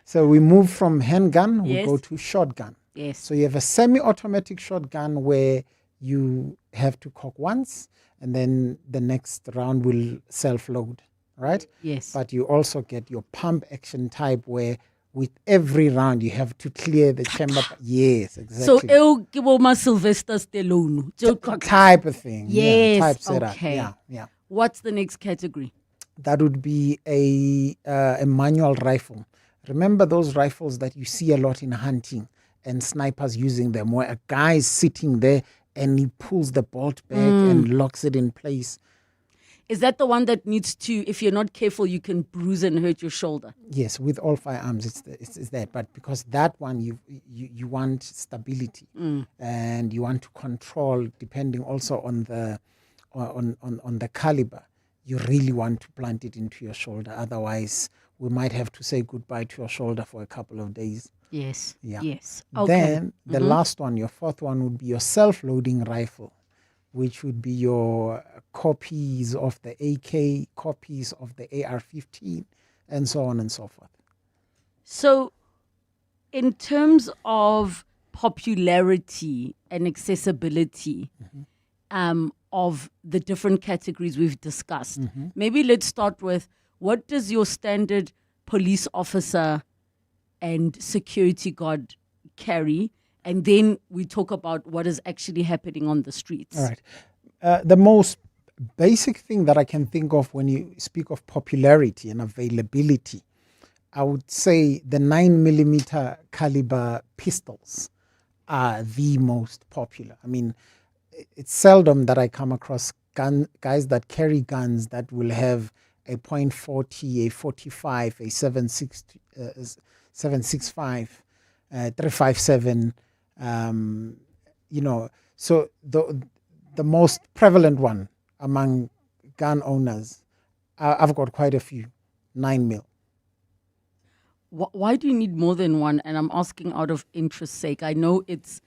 Speaker 2: so we move from handgun, we
Speaker 11: Yes.
Speaker 2: go to shotgun.
Speaker 11: Yes.
Speaker 2: So you have a semi-automatic shotgun where you have to cock once, and then the next round will self-load, right?
Speaker 11: Yes.
Speaker 2: But you also get your pump action type where with every round you have to clear the chamber. Yes, exactly.
Speaker 11: So, ke bo ma Sylvester Stallone.
Speaker 2: Type of thing.
Speaker 11: Yes.
Speaker 2: Yeah, type setup.
Speaker 11: Okay.
Speaker 2: Yeah.
Speaker 11: What's the next category?
Speaker 2: That would be a manual rifle. Remember those rifles that you see a lot in hunting and snipers using them, where a guy is sitting there and he pulls the bolt back and locks it in place.
Speaker 11: Is that the one that needs to, if you're not careful, you can bruise and hurt your shoulder?
Speaker 2: Yes, with all firearms, it's that. But because that one, you want stability and you want to control, depending also on the on the caliber. You really want to plant it into your shoulder. Otherwise, we might have to say goodbye to your shoulder for a couple of days.
Speaker 11: Yes.
Speaker 2: Yeah.
Speaker 11: Yes. Okay.
Speaker 2: Then the last one, your fourth one, would be your self-loading rifle, which would be your copies of the AK, copies of the AR-15, and so on and so forth.
Speaker 11: So, in terms of popularity and accessibility of the different categories we've discussed, maybe let's start with, what does your standard police officer and security guard carry? And then we talk about what is actually happening on the streets.
Speaker 2: All right. The most basic thing that I can think of when you speak of popularity and availability, I would say the 9mm caliber pistols are the most popular. I mean, it's seldom that I come across guys that carry guns that will have a .40, a 45, a 7.65, 357. So the most prevalent one among gun owners, I've got quite a few, 9mm.
Speaker 11: Why do you need more than one? And I'm asking out of interest sake. I know it's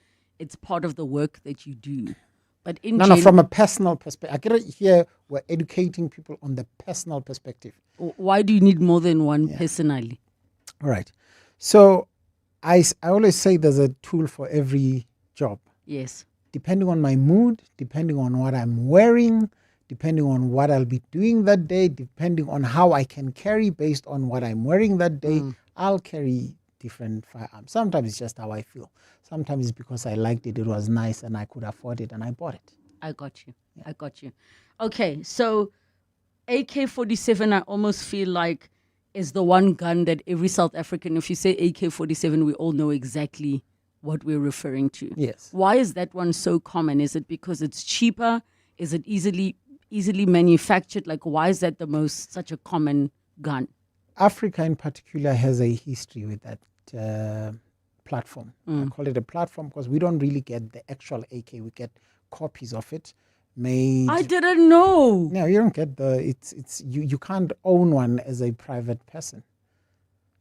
Speaker 11: part of the work that you do, but
Speaker 2: from a personal perspective, I get here we're educating people on the personal perspective.
Speaker 11: Why do you need more than one personally?
Speaker 2: All right. So I always say there's a tool for every job.
Speaker 11: Yes.
Speaker 2: Depending on my mood, depending on what I'm wearing, depending on what I'll be doing that day, depending on how I can carry based on what I'm wearing that day, I'll carry different firearms. Sometimes it's just how I feel. Sometimes it's because I liked it, it was nice, and I could afford it, and I bought it.
Speaker 11: I got you. Yeah. I got you. Okay, so AK-47, I almost feel like is the one gun that every South African, if you say AK-47, we all know exactly what we're referring to.
Speaker 2: Yes.
Speaker 11: Why is that one so common? Is it because it's cheaper? Is it easily manufactured? Like, why is that such a common gun?
Speaker 2: Africa in particular has a history with that platform. I call it a platform because we don't really get the actual AK. We get copies of it made.
Speaker 11: I didn't know.
Speaker 2: No, you don't get you can't own one as a private person.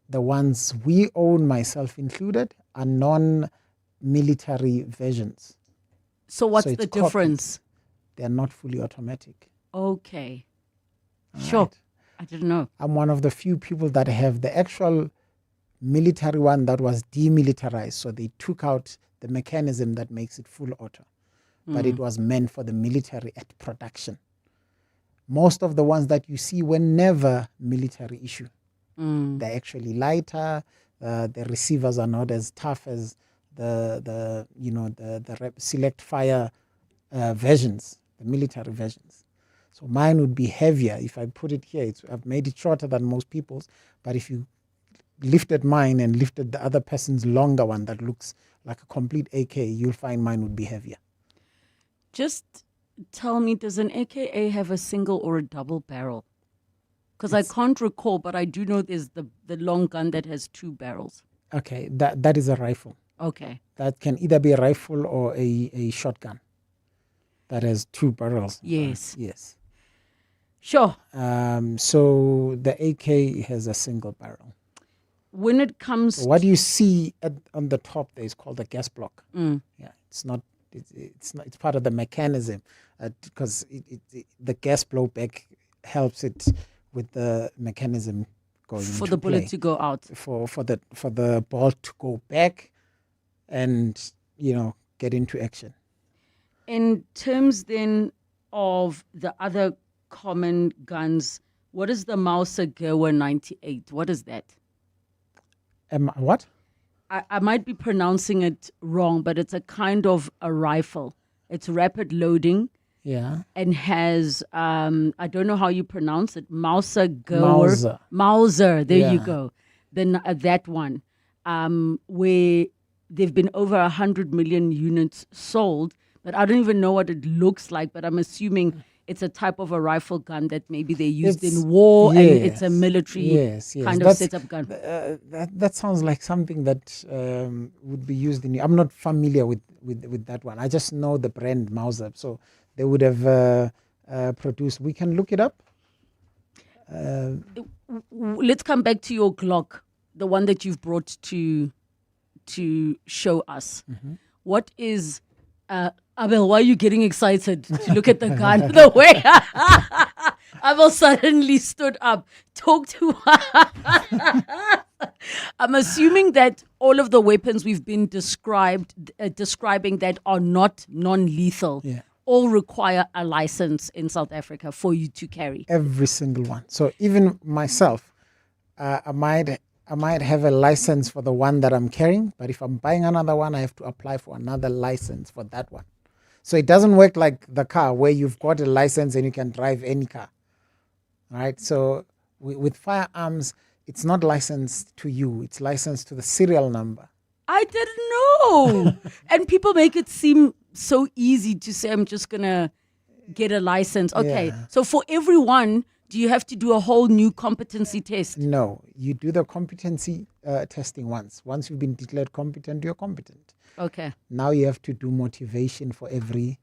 Speaker 2: The ones we own, myself included, are non-military versions.
Speaker 11: So what's the difference?
Speaker 2: They're not fully automatic.
Speaker 11: Okay.
Speaker 2: Sure.
Speaker 11: Right. I didn't know.
Speaker 2: I'm one of the few people that have the actual military one that was demilitarized. So they took out the mechanism that makes it full auto. But it was meant for the military at production. Most of the ones that you see were never military issue. They're actually lighter. The receivers are not as tough as the select fire versions, the military versions. So mine would be heavier. If I put it here, I've made it shorter than most people's. But if you lifted mine and lifted the other person's longer one that looks like a complete AK, you'll find mine would be heavier.
Speaker 11: Just tell me, does an AKA have a single or a double barrel? Because I can't recall, but I do know there's the long gun that has two barrels.
Speaker 2: Okay, that is a rifle.
Speaker 11: Okay.
Speaker 2: That can either be a rifle or a shotgun that has two barrels.
Speaker 11: Yes.
Speaker 2: Yes.
Speaker 11: Sure.
Speaker 2: So the AK has a single barrel.
Speaker 11: When it comes
Speaker 2: so what you see on the top there is called a gas block. Yeah, it's not. It's part of the mechanism because the gas blowback helps it with the mechanism going
Speaker 11: for the bullet to go out,
Speaker 2: for the bolt to go back and get into action.
Speaker 11: In terms then of the other common guns, what is the Mauser Gewehr 98? What is that?
Speaker 2: What?
Speaker 11: I might be pronouncing it wrong, but it's a kind of a rifle. It's rapid loading.
Speaker 2: Yeah.
Speaker 11: And has, I don't know how you pronounce it, Mauser Gewehr. Mauser, there you go. Then that one, where there've been over 100 million units sold, but I don't even know what it looks like, but I'm assuming it's a type of a rifle gun that maybe they used in war, and it's a military kind of setup gun.
Speaker 2: That sounds like something that would be used in. I'm not familiar with that one. I just know the brand Mauser, so they would have produced. We can look it up.
Speaker 11: Let's come back to your Glock, the one that you've brought to show us.
Speaker 2: Mm-hmm.
Speaker 11: What is Abel, why are you getting excited to look at the gun? The way Abel suddenly stood up. Talk to I'm assuming that all of the weapons we've been describing that are not non-lethal all require a license in South Africa for you to carry.
Speaker 2: Every single one. So even myself, I might have a license for the one that I'm carrying, but if I'm buying another one, I have to apply for another license for that one. So it doesn't work like the car where you've got a license and you can drive any car. Right? So with firearms, it's not licensed to you. It's licensed to the serial number.
Speaker 11: I didn't know. And people make it seem so easy to say, I'm just going to get a license. Okay.
Speaker 2: Yeah.
Speaker 11: So for everyone, do you have to do a whole new competency test?
Speaker 2: No. You do the competency testing once. Once you've been declared competent, you're competent.
Speaker 11: Okay.
Speaker 2: Now you have to do motivation for every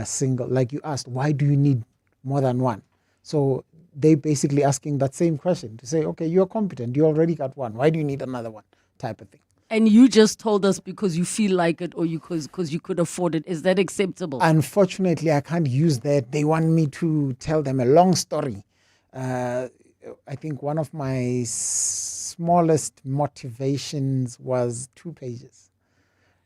Speaker 2: single, like you asked, why do you need more than one? So they basically asking that same question to say, okay, you're competent, you already got one. Why do you need another one? Type of thing.
Speaker 11: And you just told us because you feel like it or because you could afford it. Is that acceptable?
Speaker 2: Unfortunately, I can't use that. They want me to tell them a long story. I think one of my smallest motivations was 2 pages.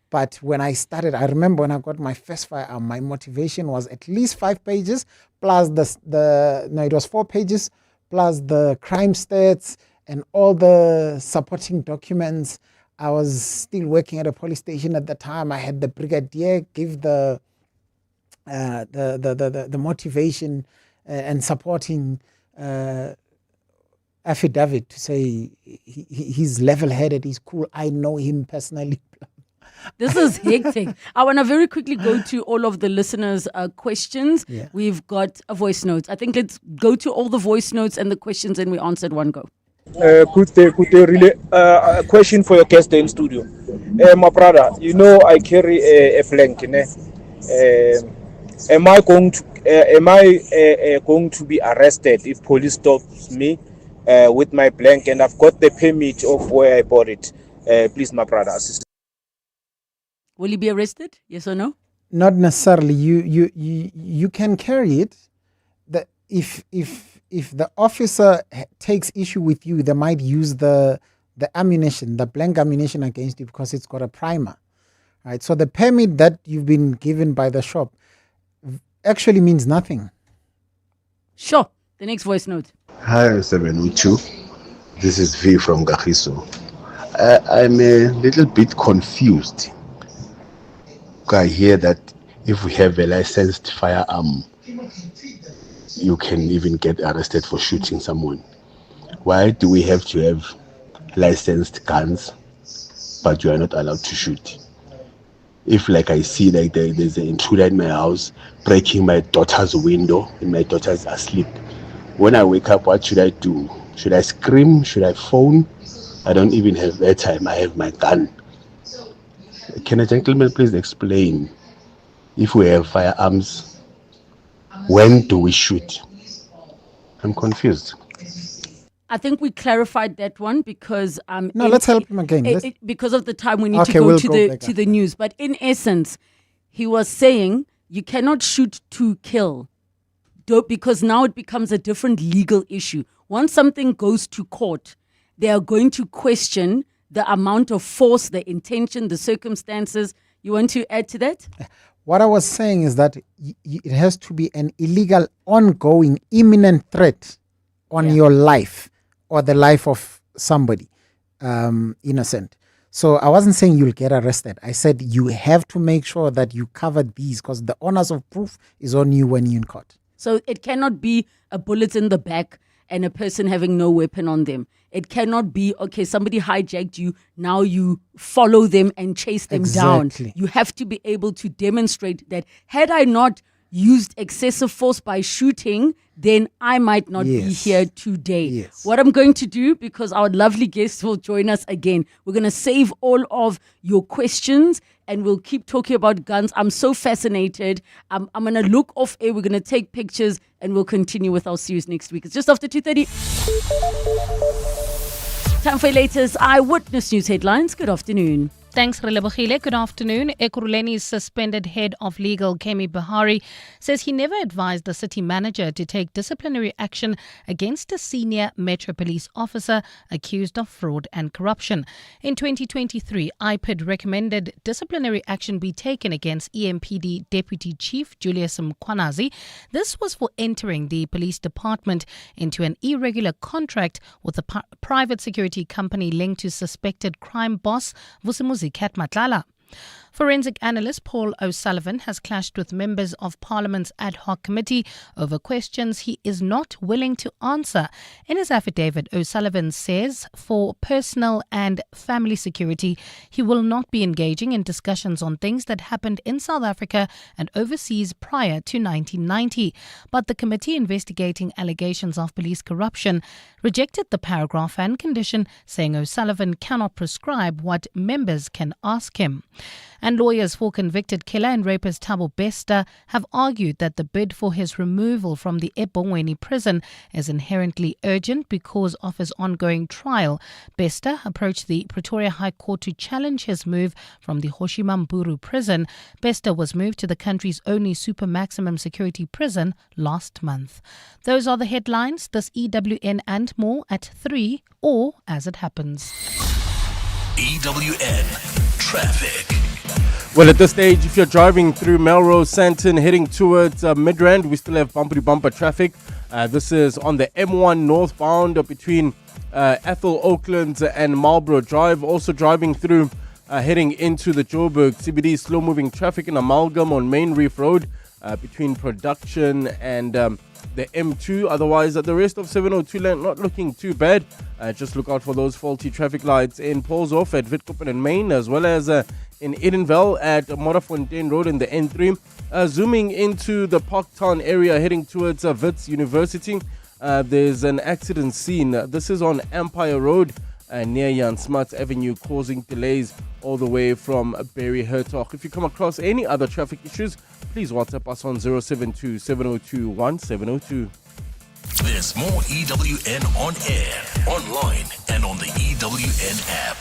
Speaker 2: But when I started, I remember when I got my first firearm, my motivation was at least 5 pages plus it was 4 pages plus the crime stats and all the supporting documents. I was still working at a police station at the time. I had the brigadier give the motivation and supporting affidavit to say he's level-headed, he's cool. I know him personally.
Speaker 11: This is hectic. I want to very quickly go to all of the listeners' questions.
Speaker 2: Yeah.
Speaker 11: We've got a voice note. I think let's go to all the voice notes and the questions and we answered one go.
Speaker 3: Good day. Really, a question for your guest in studio. My brother, I carry a blank. Am I going to be arrested if police stops me with my blank and I've got the permit of where I bought it? Please, my brother, assist.
Speaker 11: Will you be arrested? Yes or no?
Speaker 2: Not necessarily. You can carry it. If the officer takes issue with you, they might use the ammunition, the blank ammunition against you because it's got a primer, right? So the permit that you've been given by the shop actually means nothing.
Speaker 11: Sure. The next voice note.
Speaker 4: Hi, 702. This is V from Gahiso. I'm a little bit confused. I hear that if we have a licensed firearm, you can even get arrested for shooting someone. Why do we have to have licensed guns, but you are not allowed to shoot? If like I see like there's an intruder in my house breaking my daughter's window and my daughter's asleep, when I wake up, what should I do? Should I scream? Should I phone? I don't even have airtime. I have my gun. Can a gentleman please explain, if we have firearms, when do we shoot? I'm confused.
Speaker 11: I think we clarified that one because
Speaker 2: no, let's help him again.
Speaker 11: Because of the time we need to go to the news. But in essence, he was saying you cannot shoot to kill, because now it becomes a different legal issue. Once something goes to court, they are going to question the amount of force, the intention, the circumstances. You want to add to that?
Speaker 2: What I was saying is that it has to be an illegal, ongoing, imminent threat on your life or the life of somebody innocent. So I wasn't saying you'll get arrested. I said you have to make sure that you cover these because the onus of proof is on you when you're in court.
Speaker 11: So it cannot be a bullet in the back and a person having no weapon on them. It cannot be, okay, somebody hijacked you, now you follow them and chase them down. You have to be able to demonstrate that had I not used excessive force by shooting, then I might not be here today. What I'm going to do, because our lovely guests will join us again, we're going to save all of your questions and we'll keep talking about guns. I'm so fascinated. I'm going to look off air. We're going to take pictures and we'll continue with our series next week. It's just after 2:30. Time for your latest Eyewitness News headlines. Good afternoon.
Speaker 1: Thanks, Relebogile. Good afternoon. Ekurhuleni's suspended head of legal, Kemi Bahari, says he never advised the city manager to take disciplinary action against a senior Metro Police officer accused of fraud and corruption. In 2023, IPID recommended disciplinary action be taken against EMPD Deputy Chief Julius Mkwanazi. This was for entering the police department into an irregular contract with a private security company linked to suspected crime boss Vusimuzi Matlala. Forensic analyst Paul O'Sullivan has clashed with members of Parliament's ad hoc committee over questions he is not willing to answer. In his affidavit, O'Sullivan says for personal and family security, he will not be engaging in discussions on things that happened in South Africa and overseas prior to 1990. But the committee investigating allegations of police corruption rejected the paragraph and condition, saying O'Sullivan cannot prescribe what members can ask him. And lawyers for convicted killer and rapist Thabo Bester have argued that the bid for his removal from the eBongweni prison is inherently urgent because of his ongoing trial. Bester approached the Pretoria High Court to challenge his move from the Hoshimamburu prison. Bester was moved to the country's only super maximum security prison last month. Those are the headlines. This EWN and more at 3 or as it happens.
Speaker 12: EWN Traffic.
Speaker 27: Well, at this stage, if you're driving through Melrose, Sandton, heading towards Midrand, we still have bumper traffic. This is on the M1 northbound between Ethel Oaklands and Marlborough Drive. Also driving through, heading into the Joburg CBD, slow-moving traffic in Amalgam on Main Reef Road between Production and the M2. Otherwise, the rest of 702 lane not looking too bad. Just look out for those faulty traffic lights in Paulshof at Witkoppen and Main, as well as in Edenville at Modderfontein Road in the N3. Zooming into the Parktown area, heading towards Wits University, there's an accident scene. This is on Empire Road near Jan Smuts Avenue, causing delays all the way from Barry Hertog. If you come across any other traffic issues, please WhatsApp us on 072 702 1702.
Speaker 12: There's more EWN on air, online, and on the EWN app.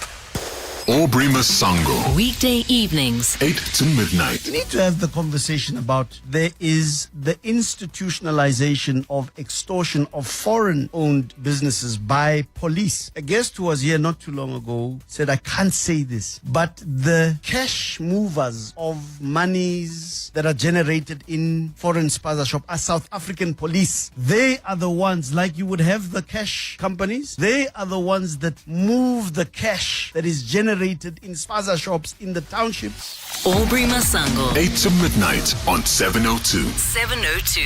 Speaker 9: Aubrey Masango.
Speaker 10: Weekday evenings,
Speaker 9: 8 to midnight.
Speaker 5: We need to have the conversation about there is the institutionalization of extortion of foreign-owned businesses by police. A guest who was here not too long ago said, I can't say this, but the cash movers of monies that are generated in foreign spaza shop are South African police. They are the ones, like you would have the cash companies, they are the ones that move the cash that is generated in spaza shops in the townships.
Speaker 10: Aubrey Masango.
Speaker 9: 8 to midnight on 702.
Speaker 10: 702.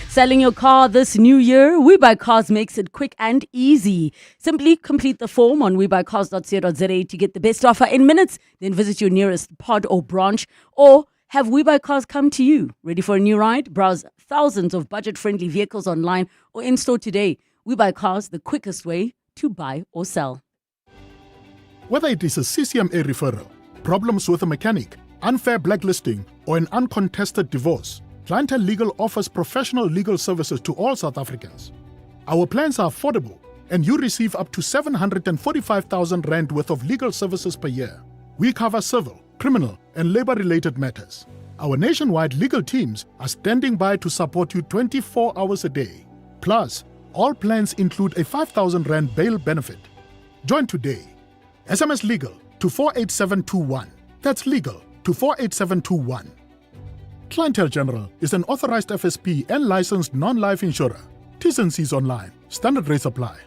Speaker 11: Selling your car this new year? WeBuyCars makes it quick and easy. Simply complete the form on webuycars.co.za to get the best offer in minutes. Then visit your nearest pod or branch, or have WeBuyCars come to you. Ready for a new ride? Browse thousands of budget-friendly vehicles online or in-store today. WeBuyCars, the quickest way to buy or sell.
Speaker 19: Whether it is a CCMA referral, problems with a mechanic, unfair blacklisting, or an uncontested divorce, Clientele Legal offers professional legal services to all South Africans. Our plans are affordable, and you receive up to 745,000 Rand worth of legal services per year. We cover civil, criminal, and labor-related matters. Our nationwide legal teams are standing by to support you 24 hours a day. Plus, all plans include a 5,000 Rand bail benefit. Join today. SMS LEGAL to 48721. That's legal to 48721. Clientele General is an authorized FSP and licensed non-life insurer. T's and C's online. Standard rates apply.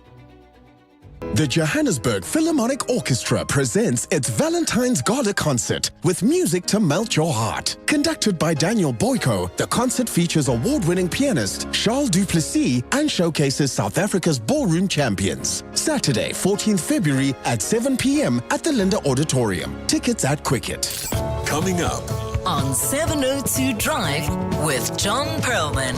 Speaker 20: The Johannesburg Philharmonic Orchestra presents its Valentine's Gala concert with music to melt your heart. Conducted by Daniel Boyko, the concert features award-winning pianist Charles Duplessis and showcases South Africa's ballroom champions. Saturday, 14th February at 7 p.m. at the Linda Auditorium. Tickets at Quicket.
Speaker 9: Coming up
Speaker 10: on 702 Drive with John Perlman.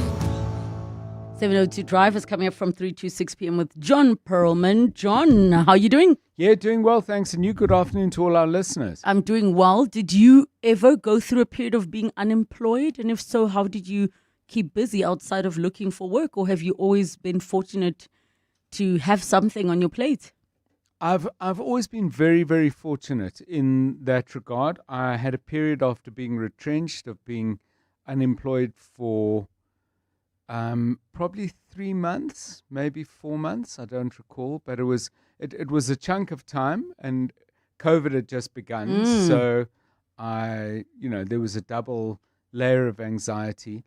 Speaker 11: 702 Drive is coming up from 3 to 6 p.m. with John Perlman. John, how are you doing?
Speaker 21: Yeah, doing well, thanks. And you, good afternoon to all our listeners.
Speaker 11: I'm doing well. Did you ever go through a period of being unemployed? And if so, how did you keep busy outside of looking for work? Or have you always been fortunate to have something on your plate?
Speaker 21: I've always been very, very fortunate in that regard. I had a period after being retrenched of being unemployed for probably 3 months, maybe 4 months. I don't recall, but it was a chunk of time, and COVID had just begun. So there was a double layer of anxiety.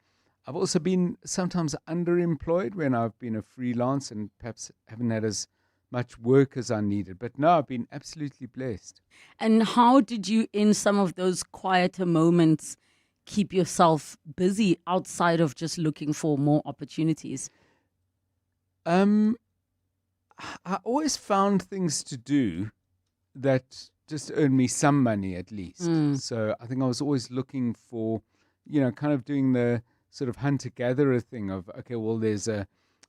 Speaker 21: I've also been sometimes underemployed when I've been a freelance and perhaps haven't had as much work as I needed. But no, I've been absolutely blessed.
Speaker 11: And how did you, in some of those quieter moments, keep yourself busy outside of just looking for more opportunities?
Speaker 21: I always found things to do that just earned me some money at least. So I think I was always looking for, kind of doing the sort of hunter-gatherer thing of, okay, well,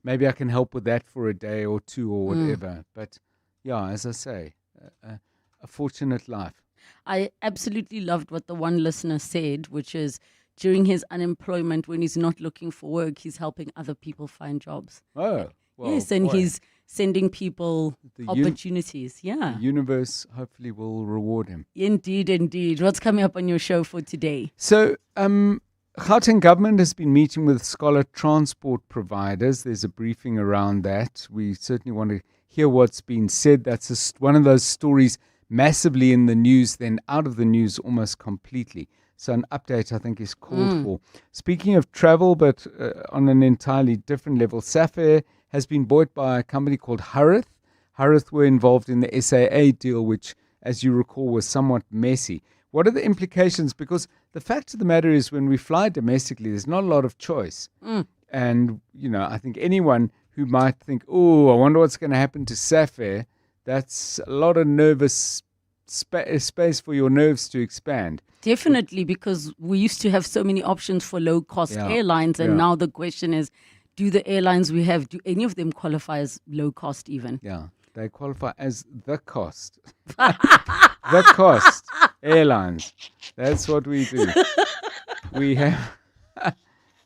Speaker 21: maybe I can help with that for a day or two or whatever. But yeah, as I say, a fortunate life.
Speaker 11: I absolutely loved what the one listener said, which is during his unemployment, when he's not looking for work, he's helping other people find jobs.
Speaker 21: Oh, well,
Speaker 11: yes, and he's sending people opportunities.
Speaker 21: The universe hopefully will reward him.
Speaker 11: Indeed, indeed. What's coming up on your show for today?
Speaker 21: So, Gauteng government has been meeting with scholar transport providers. There's a briefing around that. We certainly want to hear what's been said. That's one of those stories massively in the news, then out of the news almost completely. So an update, I think, is called for. Speaking of travel, but on an entirely different level, Safair has been bought by a company called Harith. Harith were involved in the SAA deal, which, as you recall, was somewhat messy. What are the implications? Because the fact of the matter is, when we fly domestically, there's not a lot of choice. And, I think anyone who might think, oh, I wonder what's going to happen to Safair, that's a lot of nervous space for your nerves to expand.
Speaker 11: Definitely, because we used to have so many options for low-cost airlines, and now the question is, do the airlines we have, do any of them qualify as low-cost even?
Speaker 21: Yeah, they qualify as the cost. The cost airlines. That's what we do. We have...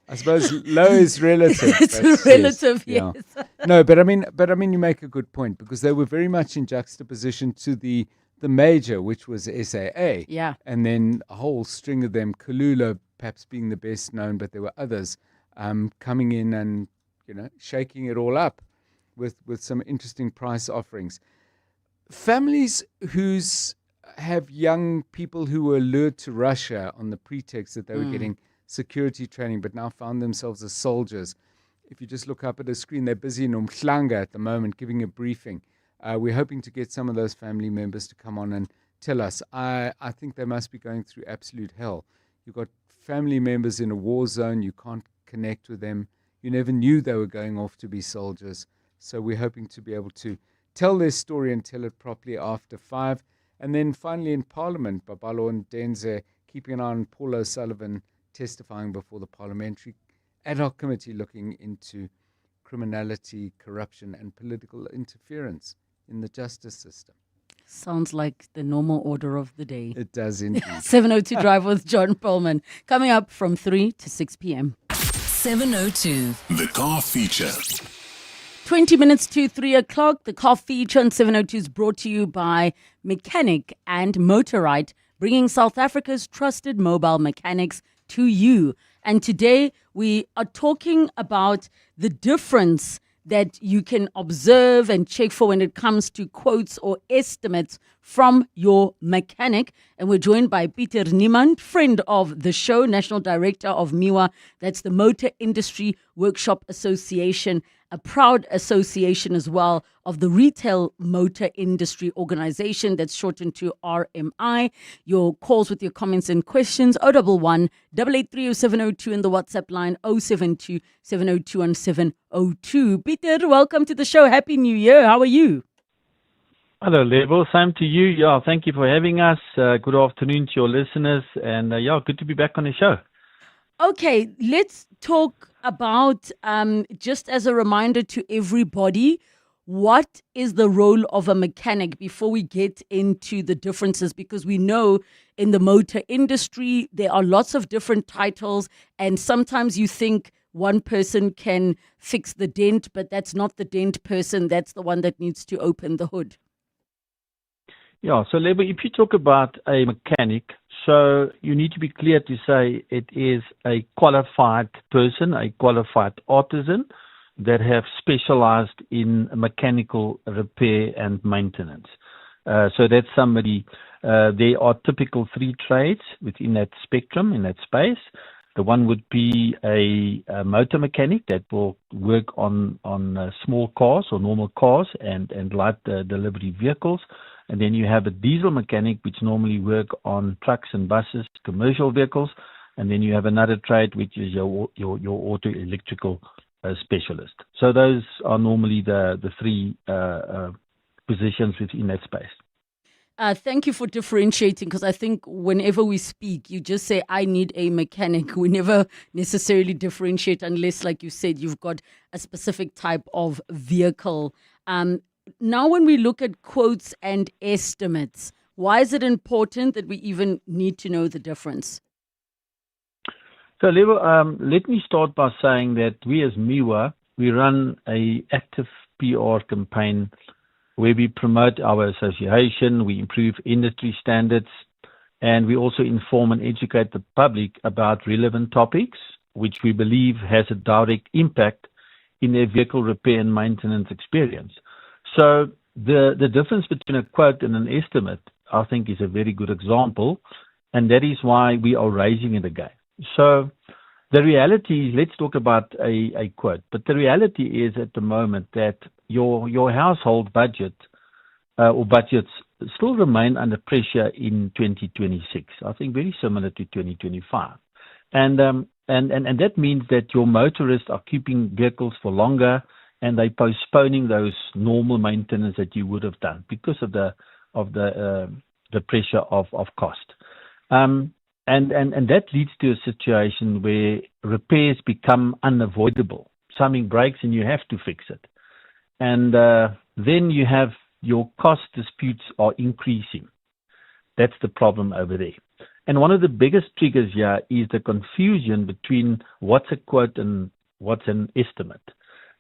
Speaker 21: I suppose low is relative.
Speaker 11: It's relative, yes.
Speaker 21: Yeah. No, but I mean, you make a good point, because they were very much in juxtaposition to the major, which was SAA.
Speaker 11: Yeah.
Speaker 21: And then a whole string of them, Kalula perhaps being the best known, but there were others coming in and, shaking it all up with some interesting price offerings. Families have young people who were lured to Russia on the pretext that they were getting security training, but now found themselves as soldiers. If you just look up at a screen, they're busy in Umhlanga at the moment giving a briefing. We're hoping to get some of those family members to come on and tell us. I think they must be going through absolute hell. You've got family members in a war zone. You can't connect with them. You never knew they were going off to be soldiers. So we're hoping to be able to tell their story and tell it properly after 5. And then finally in Parliament, Babalo and Denze keeping an eye on Paul O'Sullivan testifying before the Parliamentary Ad Hoc Committee looking into criminality, corruption, and political interference in the justice system.
Speaker 11: Sounds like the normal order of the day.
Speaker 21: It does indeed.
Speaker 11: 702 Drive with John Perlman. Coming up from 3 to 6 p.m.
Speaker 10: 702.
Speaker 9: The car feature.
Speaker 11: 20 minutes to 3 o'clock. The car feature on 702 is brought to you by Mechanic and Motorite, bringing South Africa's trusted mobile mechanics to you. And today we are talking about the difference that you can observe and check for when it comes to quotes or estimates from your mechanic? And we're joined by Peter Niemand, friend of the show, National Director of MIWA, that's the Motor Industry Workshop Association, a proud association as well of the Retail Motor Industry Organization, that's shortened to RMI. Your calls with your comments and questions, 011 883 0702 in the WhatsApp line, 072 702 1702. Peter, welcome to the show. Happy New Year. How are you?
Speaker 6: Hello, Lebo. Same to you. Yeah, thank you for having us. Good afternoon to your listeners. And yeah, good to be back on the show.
Speaker 11: Okay, let's talk about, just as a reminder to everybody, what is the role of a mechanic before we get into the differences? Because we know in the motor industry, there are lots of different titles, and sometimes you think one person can fix the dent, but that's not the dent person. That's the one that needs to open the hood.
Speaker 6: Yeah, so Lebo, if you talk about a mechanic, so you need to be clear to say it is a qualified person, a qualified artisan that have specialized in mechanical repair and maintenance. So that's somebody, there are typical three trades within that spectrum, in that space. The one would be a motor mechanic that will work on small cars or normal cars and light delivery vehicles. And then you have a diesel mechanic, which normally work on trucks and buses, commercial vehicles. And then you have another trade, which is your auto electrical specialist. So those are normally the three positions within that space.
Speaker 11: Thank you for differentiating, because I think whenever we speak, you just say, I need a mechanic. We never necessarily differentiate unless, like you said, you've got a specific type of vehicle. Now, when we look at quotes and estimates, why is it important that we even need to know the difference?
Speaker 6: So, Lebo, let me start by saying that we as MIWA, we run a active PR campaign where we promote our association, we improve industry standards, and we also inform and educate the public about relevant topics, which we believe has a direct impact in their vehicle repair and maintenance experience. So the difference between a quote and an estimate, I think, is a very good example, and that is why we are raising it again. So the reality is, let's talk about a quote, but the reality is at the moment that your household budget or budgets still remain under pressure in 2026. I think very similar to 2025. And that means that your motorists are keeping vehicles for longer, and they're postponing those normal maintenance that you would have done because of the pressure of cost. And that leads to a situation where repairs become unavoidable. Something breaks and you have to fix it. And then you have your cost disputes are increasing. That's the problem over there. And one of the biggest triggers here is the confusion between what's a quote and what's an estimate.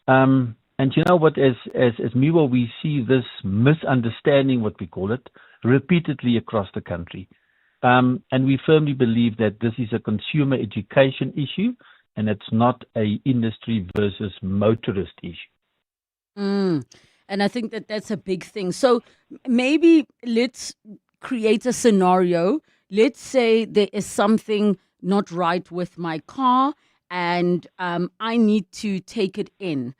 Speaker 6: And you know what, as MIWA, we see this misunderstanding, what we call it, repeatedly across the country. And we firmly believe that this is a consumer education issue, and it's not a industry versus motorist issue.
Speaker 11: And I think that that's a big thing. So maybe let's create a scenario. Let's say there is something not right with my car, and I need to take it in.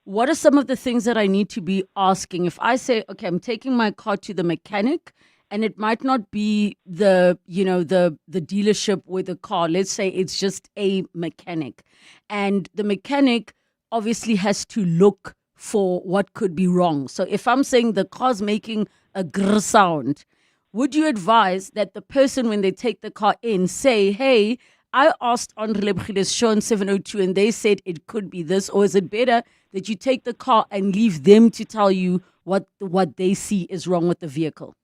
Speaker 11: What are some of the things that I need to be asking? If I say, okay, I'm taking my car to the mechanic, and it might not be the dealership with the car. Let's say it's just a mechanic, and the mechanic obviously has to look for what could be wrong. So if I'm saying the car's making a grr sound, would you advise that the person, when they take the car in, say, hey, I asked on Relebogile's show on 702 and they said it could be this? Or is it better that you take the car and leave them to tell you what they see is wrong with the vehicle?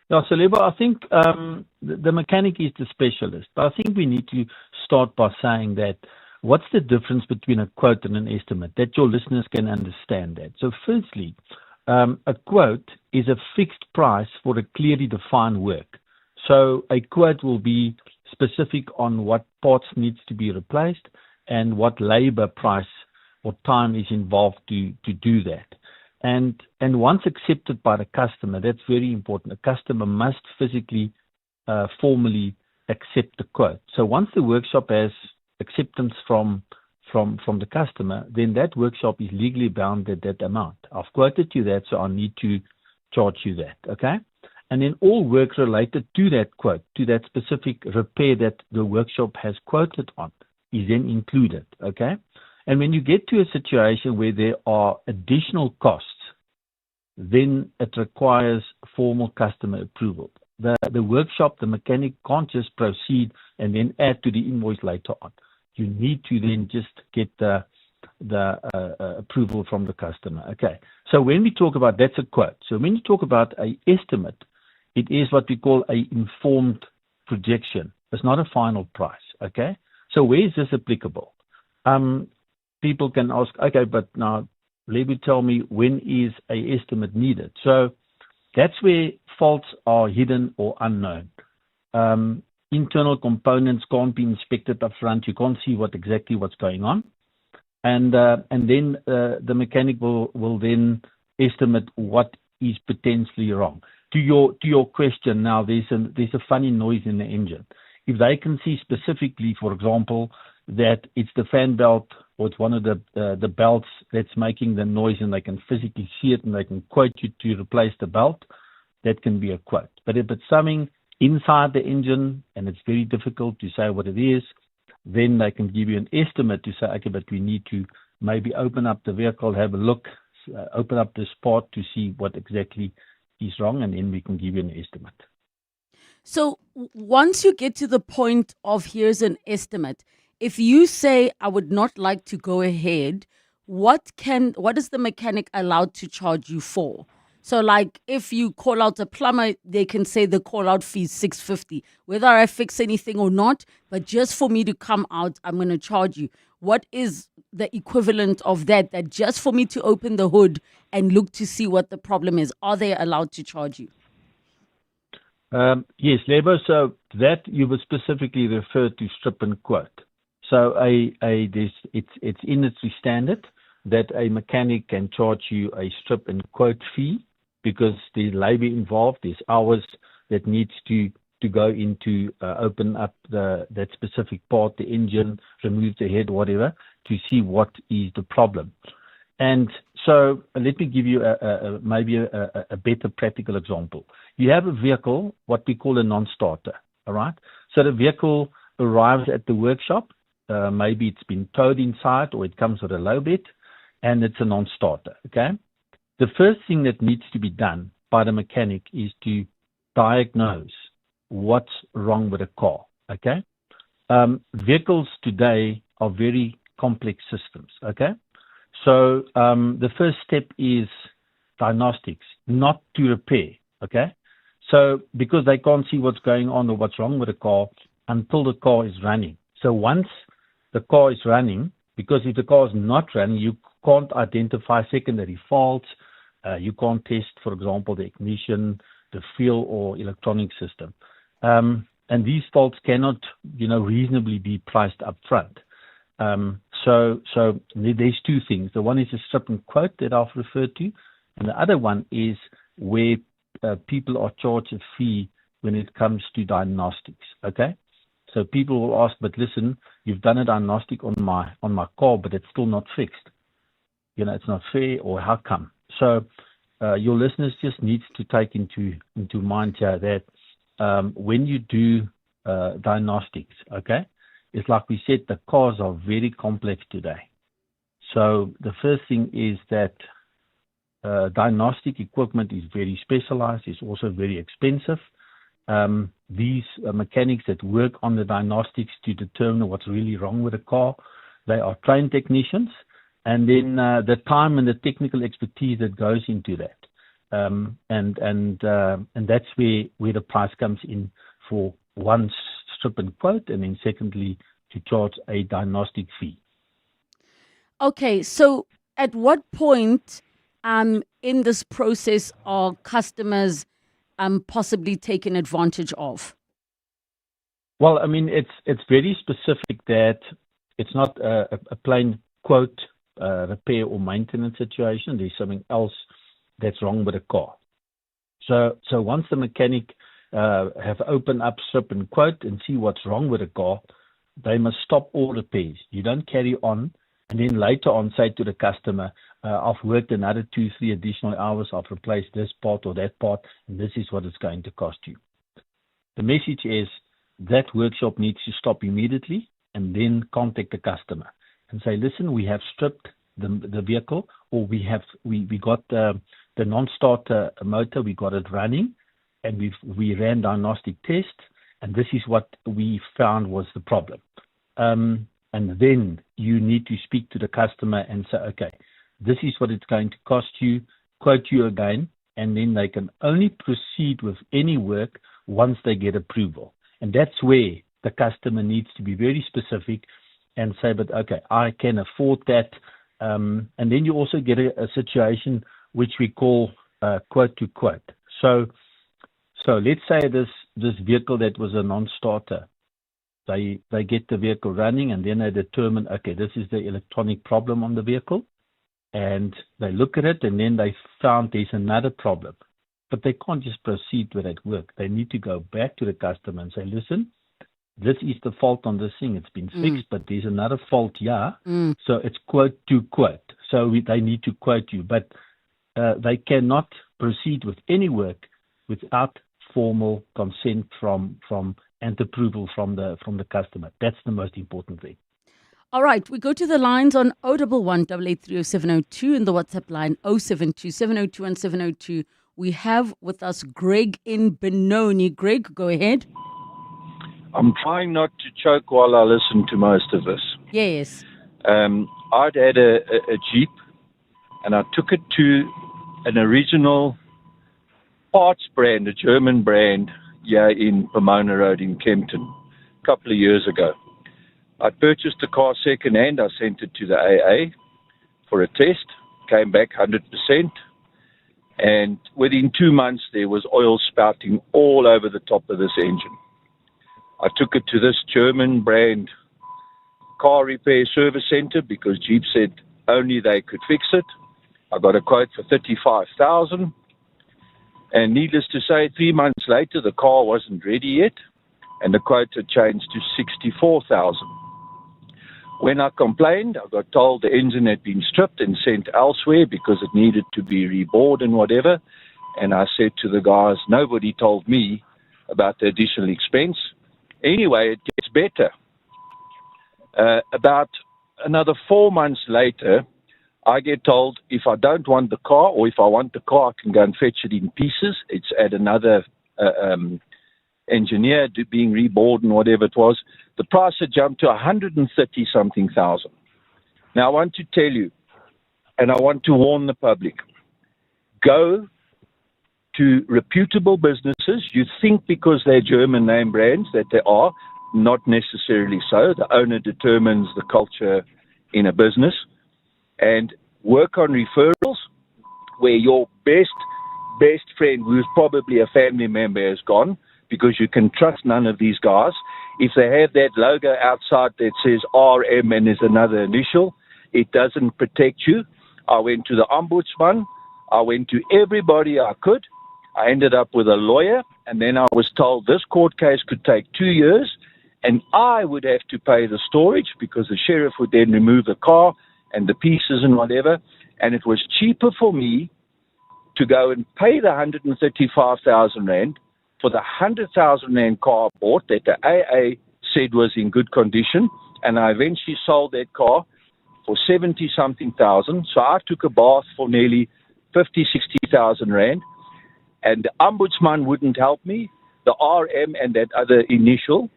Speaker 6: Yeah, so Lebo, I think the mechanic is the specialist. But I think we need to start by saying that what's the difference between a quote and an estimate, that your listeners can understand that. So firstly, a quote is a fixed price for a clearly defined work. So a quote will be specific on what parts needs to be replaced and what labor price or time is involved to do that. And once accepted by the customer, that's very important. The customer must physically, formally accept the quote. So once the workshop has acceptance from the customer, then that workshop is legally bound at that amount. I've quoted you that, so I need to charge you that, okay? And then all work related to that quote, to that specific repair that the workshop has quoted on, is then included, okay? And when you get to a situation where there are additional costs, then it requires formal customer approval. The workshop, the mechanic can't just proceed and then add to the invoice later on. You need to then just get the approval from the customer. Okay. So when we talk about, that's a quote. So when you talk about an estimate, it is what we call an informed projection. It's not a final price. Okay. So where is this applicable? People can ask, okay, but now let me tell me, when is an estimate needed? So that's where faults are hidden or unknown. Internal components can't be inspected up front. You can't see exactly what's going on. And then the mechanic will then estimate what is potentially wrong. To your question now, there's a funny noise in the engine. If they can see specifically, for example, that it's the fan belt or it's one of the belts that's making the noise, and they can physically see it and they can quote you to replace the belt, that can be a quote. But if it's something inside the engine and it's very difficult to say what it is, then they can give you an estimate to say, okay, but we need to maybe open up the vehicle, have a look, open up this part to see what exactly is wrong, and then we can give you an estimate.
Speaker 11: So once you get to the point of here's an estimate, if you say, I would not like to go ahead, what is the mechanic allowed to charge you for? So like if you call out a plumber, they can say the call out fee is $650, whether I fix anything or not, but just for me to come out, I'm going to charge you. What is the equivalent of that just for me to open the hood and look to see what the problem is? Are they allowed to charge you?
Speaker 6: Yes, Lebo. So that you would specifically refer to strip and quote. So it's industry standard that a mechanic can charge you a strip and quote fee because there's labor involved, there's hours that needs to go into open up that specific part, the engine, remove the head, whatever, to see what is the problem. And so let me give you maybe a better practical example. You have a vehicle, what we call a non-starter, all right? So the vehicle arrives at the workshop. Maybe it's been towed inside or it comes with a low bed, and it's a non-starter, okay? The first thing that needs to be done by the mechanic is to diagnose what's wrong with the car, okay? Vehicles today are very complex systems, okay? So the first step is diagnostics, not to repair, okay? So because they can't see what's going on or what's wrong with the car until the car is running. So once the car is running, because if the car is not running, you can't identify secondary faults. You can't test, for example, the ignition, the fuel or electronic system. And these faults cannot, reasonably be priced up front. So there's two things. The one is a strip and quote that I've referred to, and the other one is where people are charged a fee when it comes to diagnostics. Okay, so people will ask, but listen, you've done a diagnostic on my car, but it's still not fixed. It's not fair, or how come? So your listeners just needs to take into mind here that when you do diagnostics, okay, it's like we said, the cars are very complex today. So the first thing is that diagnostic equipment is very specialized. It's also very expensive. These mechanics that work on the diagnostics to determine what's really wrong with the car, they are trained technicians. And then the time and the technical expertise that goes into that. And that's where the price comes in for one strip and quote, and then secondly, to charge a diagnostic fee.
Speaker 11: Okay, so at what point in this process are customers possibly taken advantage of?
Speaker 6: Well, I mean, it's very specific that it's not a plain quote repair or maintenance situation. There's something else that's wrong with the car. So once the mechanic have opened up, strip and quote and see what's wrong with the car, they must stop all repairs. You don't carry on and then later on say to the customer, I've worked another 2-3 additional hours, I've replaced this part or that part, and this is what it's going to cost you. The message is that workshop needs to stop immediately and then contact the customer and say, listen, we have stripped the vehicle, or we got the non-starter motor, we got it running, and we ran diagnostic tests, and this is what we found was the problem. And then you need to speak to the customer and say, okay, this is what it's going to cost you, quote you again, and then they can only proceed with any work once they get approval. And that's where the customer needs to be very specific and say, but okay, I can afford that. And then you also get a situation which we call quote to quote. So let's say this vehicle that was a non-starter, they get the vehicle running and then they determine, okay, this is the electronic problem on the vehicle. And they look at it and then they found there's another problem. But they can't just proceed with that work. They need to go back to the customer and say, listen, this is the fault on this thing. It's been fixed, but there's another fault here. So it's quote to quote. So they need to quote you. But they cannot proceed with any work without formal consent from and approval from the customer. That's the most important thing.
Speaker 11: All right, we go to the lines on 011 883 0702 and the WhatsApp line 072 702 702. We have with us Greg in Benoni. Greg, go ahead.
Speaker 7: I'm trying not to choke while I listen to most of this.
Speaker 11: Yes.
Speaker 7: I'd had a Jeep, and I took it to an original parts brand, a German brand, here in Pomona Road in Kempton, a couple of years ago. I purchased the car second hand. I sent it to the AA for a test. Came back 100%. And within 2 months, there was oil spouting all over the top of this engine. I took it to this German brand car repair service center because Jeep said only they could fix it. I got a quote for $35,000. And needless to say, 3 months later, the car wasn't ready yet. And the quote had changed to $64,000. When I complained, I got told the engine had been stripped and sent elsewhere because it needed to be rebored and whatever. And I said to the guys, nobody told me about the additional expense. Anyway, it gets better. About another 4 months later, I get told if I don't want the car, or if I want the car, I can go and fetch it in pieces. It's at another engineer being rebored and whatever it was. The price had jumped to 130-something thousand. Now, I want to tell you, and I want to warn the public, go to reputable businesses. You think because they're German name brands that they are, not necessarily so. The owner determines the culture in a business. And work on referrals where your best friend, who's probably a family member, has gone, because you can trust none of these guys. If they have that logo outside that says RM and is another initial, it doesn't protect you. I went to the ombudsman. I went to everybody I could. I ended up with a lawyer, and then I was told this court case could take 2 years, and I would have to pay the storage because the sheriff would then remove the car and the pieces and whatever. And it was cheaper for me to go and pay the 135,000 Rand for the 100,000 Rand car I bought that the AA said was in good condition. And I eventually sold that car for 70-something thousand. So I took a bath for nearly 50,000-60,000 Rand. And the ombudsman wouldn't help me. The RM and that other initial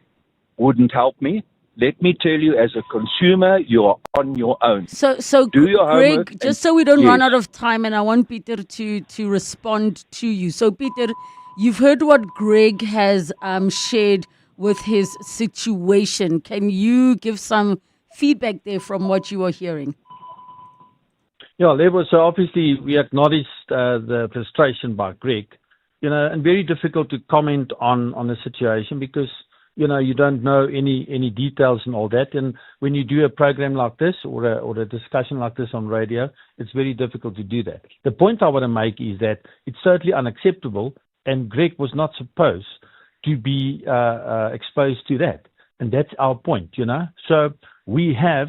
Speaker 7: wouldn't help me. Let me tell you, as a consumer, you are on your own.
Speaker 11: So
Speaker 7: do your homework.
Speaker 11: Greg, just so we don't run out of time, and I want Peter to respond to you. So, Peter, you've heard what Greg has shared with his situation. Can you give some feedback there from what you are hearing?
Speaker 6: Yeah, so obviously we acknowledged the frustration by Greg, and very difficult to comment on the situation because, you don't know any details and all that. And when you do a program like this or a discussion like this on radio, it's very difficult to do that. The point I want to make is that it's totally unacceptable, and Greg was not supposed to be exposed to that. And that's our point, So we have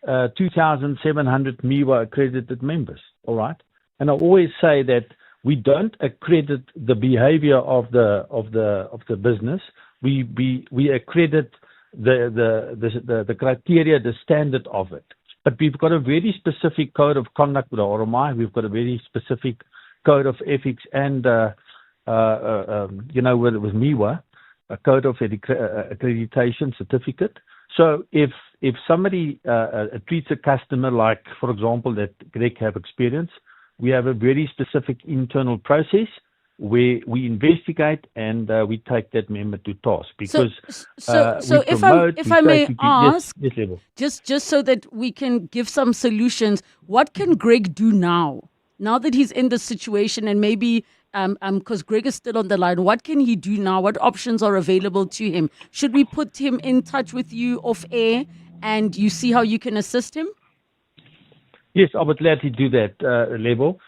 Speaker 6: 2,700 MIWA accredited members, all right? And I always say that we don't accredit the behavior of the business. We accredit the criteria, the standard of it. But we've got a very specific code of conduct with the RMI. We've got a very specific code of ethics and with MIWA, a code of accreditation certificate. So if somebody treats a customer like, for example, that Greg have experienced, we have a very specific internal process where we investigate and we take that member to task. Because
Speaker 11: so if I may ask, just so that we can give some solutions, what can Greg do now that he's in this situation, and maybe because Greg is still on the line, what can he do now? What options are available to him? Should we put him in touch with you off air and you see how you can assist him?
Speaker 6: Yes, I would gladly do that, Lebo.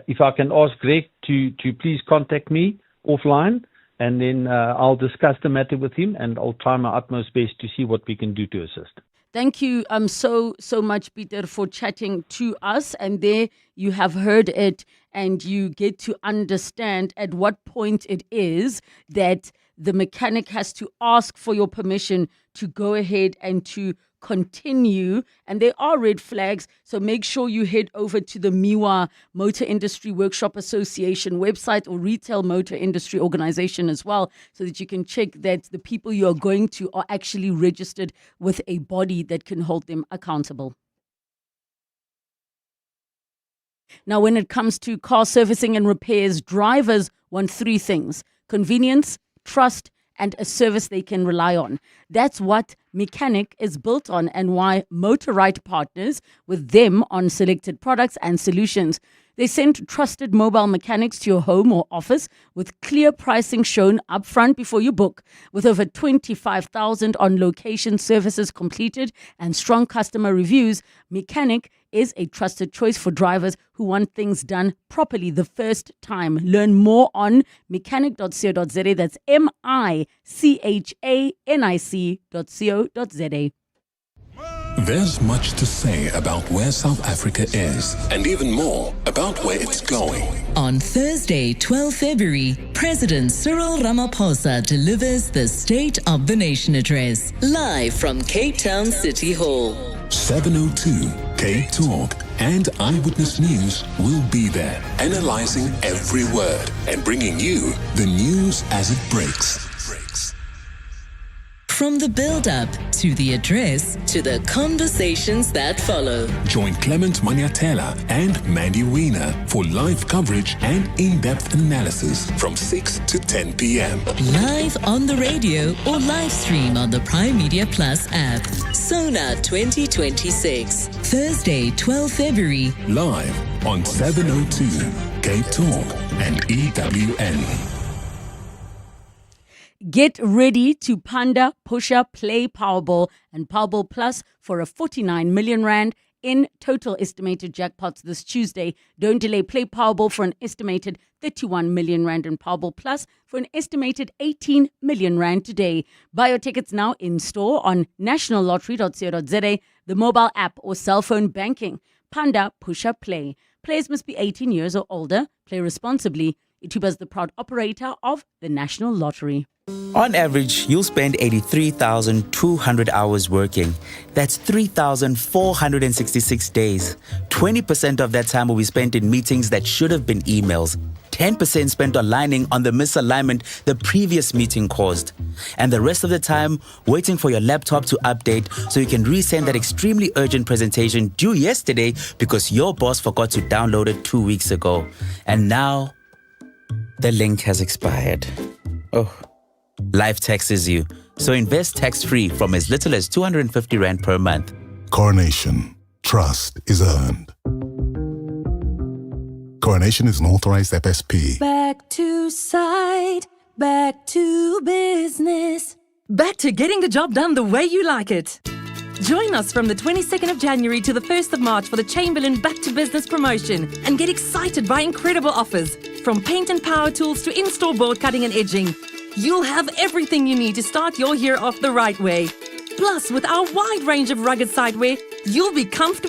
Speaker 6: If I can ask Greg to please contact me offline, and then I'll discuss the matter with him, and I'll try my utmost best to see what we can do to assist.
Speaker 11: Thank you so much, Peter, for chatting to us. And there you have heard it, and you get to understand at what point it is that the mechanic has to ask for your permission to go ahead and to continue. And there are red flags, so make sure you head over to the MIWA Motor Industry Workshop Association website or Retail Motor Industry Organization as well, so that you can check that the people you are going to are actually registered with a body that can hold them accountable. Now, when it comes to car servicing and repairs, drivers want three things: convenience, trust, and a service they can rely on. That's what Mechanic is built on, and why Motorite partners with them on selected products and solutions. They send trusted mobile mechanics to your home or office with clear pricing shown upfront before you book. With over 25,000 on-location services completed and strong customer reviews, Mechanic is a trusted choice for drivers who want things done properly the first time. Learn more on mechanic.co.za. That's mechanic.co.za.
Speaker 9: There's much to say about where South Africa is, and even more about where it's going.
Speaker 10: On Thursday, 12 February, President Cyril Ramaphosa delivers the State of the Nation address, live from Cape Town City Hall.
Speaker 9: 702 Cape Talk and Eyewitness News will be there, analyzing every word and bringing you the news as it breaks.
Speaker 10: From the build-up to the address to the conversations that follow.
Speaker 9: Join Clement Maniatela and Mandy Wiener for live coverage and in-depth analysis from 6 to 10 p.m.
Speaker 10: Live on the radio or live stream on the Prime Media Plus app. Sona 2026. Thursday, 12 February.
Speaker 9: Live on 702 Cape Talk and EWN.
Speaker 11: Get ready to Panda, Pusher, Play Powerball and Powerball Plus for a 49 million rand in total estimated jackpots this Tuesday. Don't delay. Play Powerball for an estimated 31 million rand and Powerball Plus for an estimated 18 million rand today. Buy your tickets now in store on nationallottery.co.za, the mobile app or cell phone banking. Panda, Pusher, Play. Players must be 18 years or older. Play responsibly. Ituba is the proud operator of the National Lottery.
Speaker 13: On average, you'll spend 83,200 hours working. That's 3,466 days. 20% of that time will be spent in meetings that should have been emails. 10% spent aligning on the misalignment the previous meeting caused. And the rest of the time, waiting for your laptop to update so you can resend that extremely urgent presentation due yesterday because your boss forgot to download it 2 weeks ago. And now, the link has expired. Oh. Life taxes you, so invest tax-free from as little as 250 Rand per month.
Speaker 14: Coronation. Trust is earned. Coronation is an authorized FSP.
Speaker 22: Back to side, back to business.
Speaker 8: Back to getting the job done the way you like it. Join us from the 22nd of January to the 1st of March for the Chamberlain Back to Business promotion and get excited by incredible offers. From paint and power tools to in-store board cutting and edging. You'll have everything you need to start your year off the right way. Plus, with our wide range of rugged sideware, you'll be comfortable